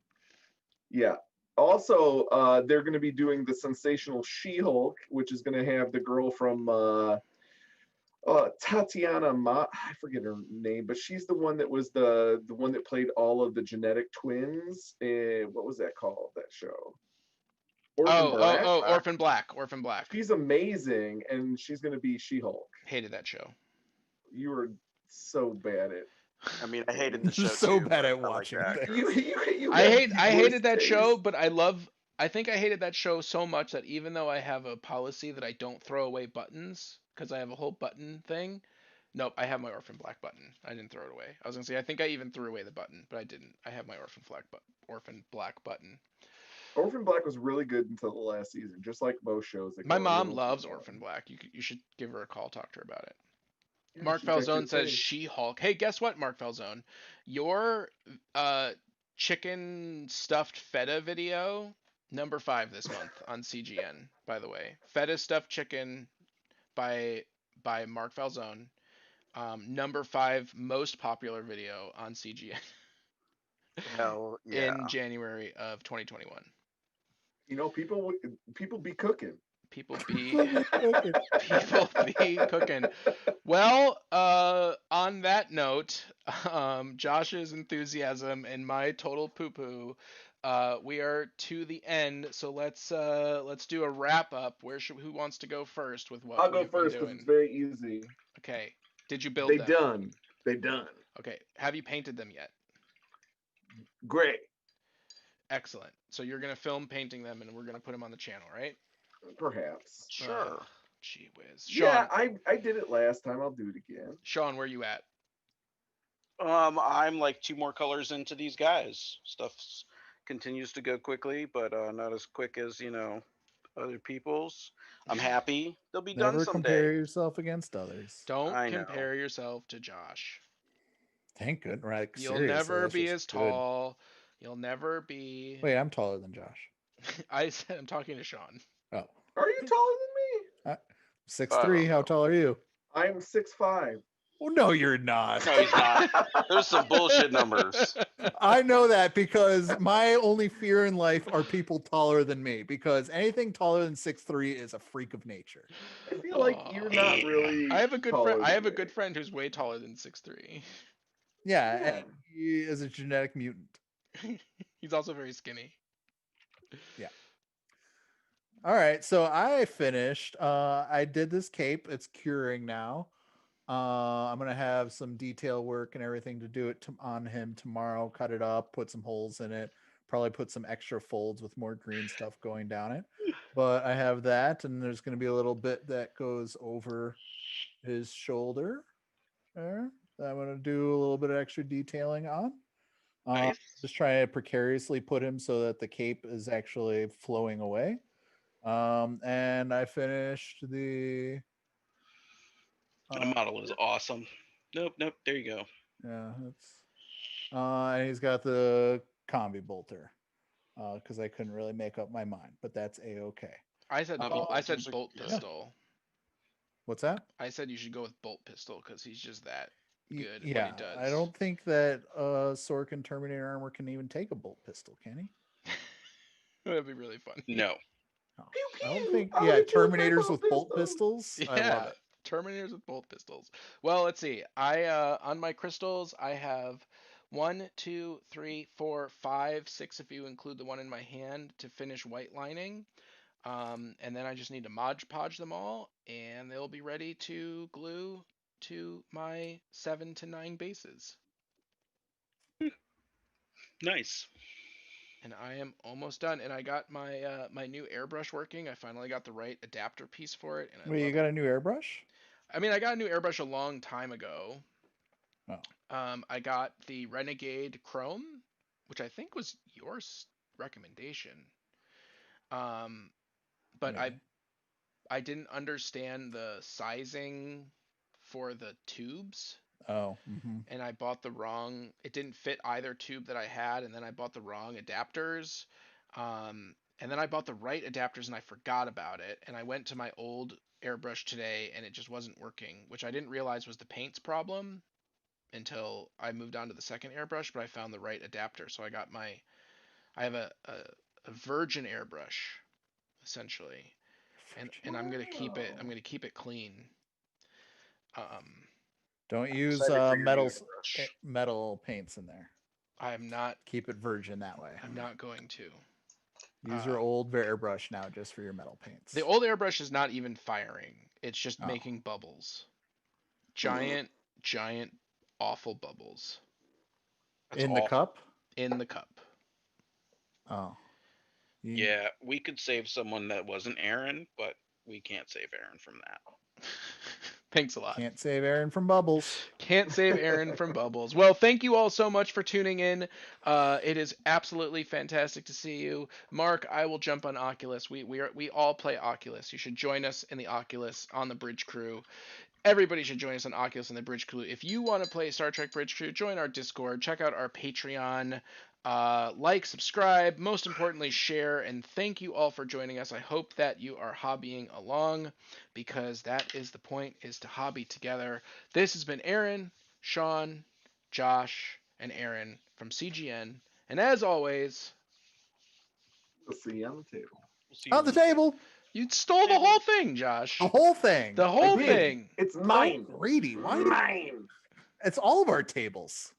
Yeah. Also, they're going to be doing the sensational She-Hulk, which is going to have the girl from Tatiana I forget her name, but she's the one that was the one that played all of the genetic twins. What was that called? That show? Orphan Black. Orphan Black. She's amazing, and she's going to be She-Hulk. Hated that show. You were so bad at. I mean, I hated the show. So too, bad at I watching. like I hated that show, but I think I hated that show so much that even though I have a policy that I don't throw away buttons because I have a whole button thing. Nope, I have my Orphan Black button. I didn't throw it away. I was gonna say I think I even threw away the button, but I didn't. I have my Orphan Black button. Orphan Black was really good until the last season, just like most shows. My mom loves Orphan Black. You should give her a call, talk to her about it. Yeah, Mark Falzone says She-Hulk. Hey, guess what, Mark Falzone? Your chicken stuffed feta video, number 5 this month on CGN, by the way. Feta stuffed chicken by Mark Falzone. Number 5 most popular video on CGN. Hell yeah. In January of 2021. People be cooking. People be cooking. Well, on that note, Josh's enthusiasm and my total poo-poo, we are to the end. So let's do a wrap up. Who wants to go first with what? I'll go first because it's very easy. Okay. Did you build them? They done. Okay. Have you painted them yet? Great. Excellent. So you're gonna film painting them, and we're gonna put them on the channel, right? Perhaps. Sure. Gee whiz. Sean, Yeah, I did it last time. I'll do it again. Sean, where you at? I'm like 2 more colors into these guys. Stuff continues to go quickly, but not as quick as other people's. I'm happy they'll be done Never someday. compare yourself against others. Don't I know. compare yourself to Josh. Thank goodness. Right, You'll seriously, never that's be just as good. tall. You'll never be. Wait, I'm taller than Josh. I said I'm talking to Sean. Oh, Are you taller than me? 6'3". How tall are you? I'm 6'5". Well, no, you're not. No, he's not. There's some bullshit numbers. I know that because my only fear in life are people taller than me, because anything taller than 6'3" is a freak of nature. I feel like you're not really. I have a good taller friend. I than have a me. good friend who's way taller than 6'3". Yeah, Yeah. and he is a genetic mutant. He's also very skinny. Yeah. All right, so I finished. I did this cape. It's curing now. I'm gonna have some detail work and everything to do it on him tomorrow. Cut it up, put some holes in it, probably put some extra folds with more green stuff going down it. But I have that, and there's gonna be a little bit that goes over his shoulder there that I'm gonna do a little bit of extra detailing on. Nice. Just trying to precariously put him so that the cape is actually flowing away. And I finished the The model is awesome. Nope. There you go. yeah, that's and he's got the combi bolter. Because I couldn't really make up my mind, but that's a-okay. I said bolt. I said bolters are bolt good. pistol. What's that? I said you should go with bolt pistol because he's just that good at Yeah, what he does. I don't think that Sorkin Terminator armor can even take a bolt pistol, can he? That'd be really funny. No. No. Pew, I don't pew. think. I'll Yeah, hit you with my Terminators bolt with bolt pistol. pistols. Yeah, I love it. Terminators with bolt pistols. Well, let's see. I on my crystals I have 1, 2, 3, 4, 5, 6 if you include the one in my hand to finish white lining. And then I just need to Mod Podge them all, and they'll be ready to glue to my 7 to 9 bases. Nice. And I am almost done. And I got my my new airbrush working. I finally got the right adapter piece for it. And I Wait, you love got it. a new airbrush? I mean, I got a new airbrush a long time ago. Oh. I got the Renegade Chrome, which I think was your recommendation. But Maybe. I didn't understand the sizing for the tubes. Oh. Mm-hmm. And I bought the wrong. It didn't fit either tube that I had, and then I bought the wrong adapters. And then I bought the right adapters, and I forgot about it. And I went to my old airbrush today, and it just wasn't working, which I didn't realize was the paint's problem until I moved on to the second airbrush. But I found the right adapter, so I got I have a virgin airbrush, essentially, and I'm gonna keep it. I'm gonna keep it clean. Don't use Excited for your new metal paints in there. I am not. Keep it virgin that way. I'm not going to. Use your old airbrush now just for your metal paints. The old airbrush is not even firing. It's just Oh. making bubbles. Giant, awful bubbles. That's in the awful. cup? In the cup. Oh. Yeah, we could save someone that wasn't Aaron, but we can't save Aaron from that. Thanks a lot. Can't save Aaron from bubbles. Can't save Aaron from bubbles. Well, thank you all so much for tuning in. It is absolutely fantastic to see you, Mark. I will jump on Oculus. We all play Oculus. You should join us in the Oculus on the Bridge Crew. Everybody should join us on Oculus and the Bridge Crew. If you want to play Star Trek Bridge Crew, join our Discord. Check out our Patreon. Like, subscribe, most importantly, share, and thank you all for joining us. I hope that you are hobbying along, because that is the point, is to hobby together. This has been Aaron, Sean, Josh, and Aaron from CGN, and as always, We'll see you on the table. We'll see you On the table. you stole the whole thing, Josh. The whole thing. The whole I did. thing. It's mine. Greedy. Why? Mine. It's all of our tables.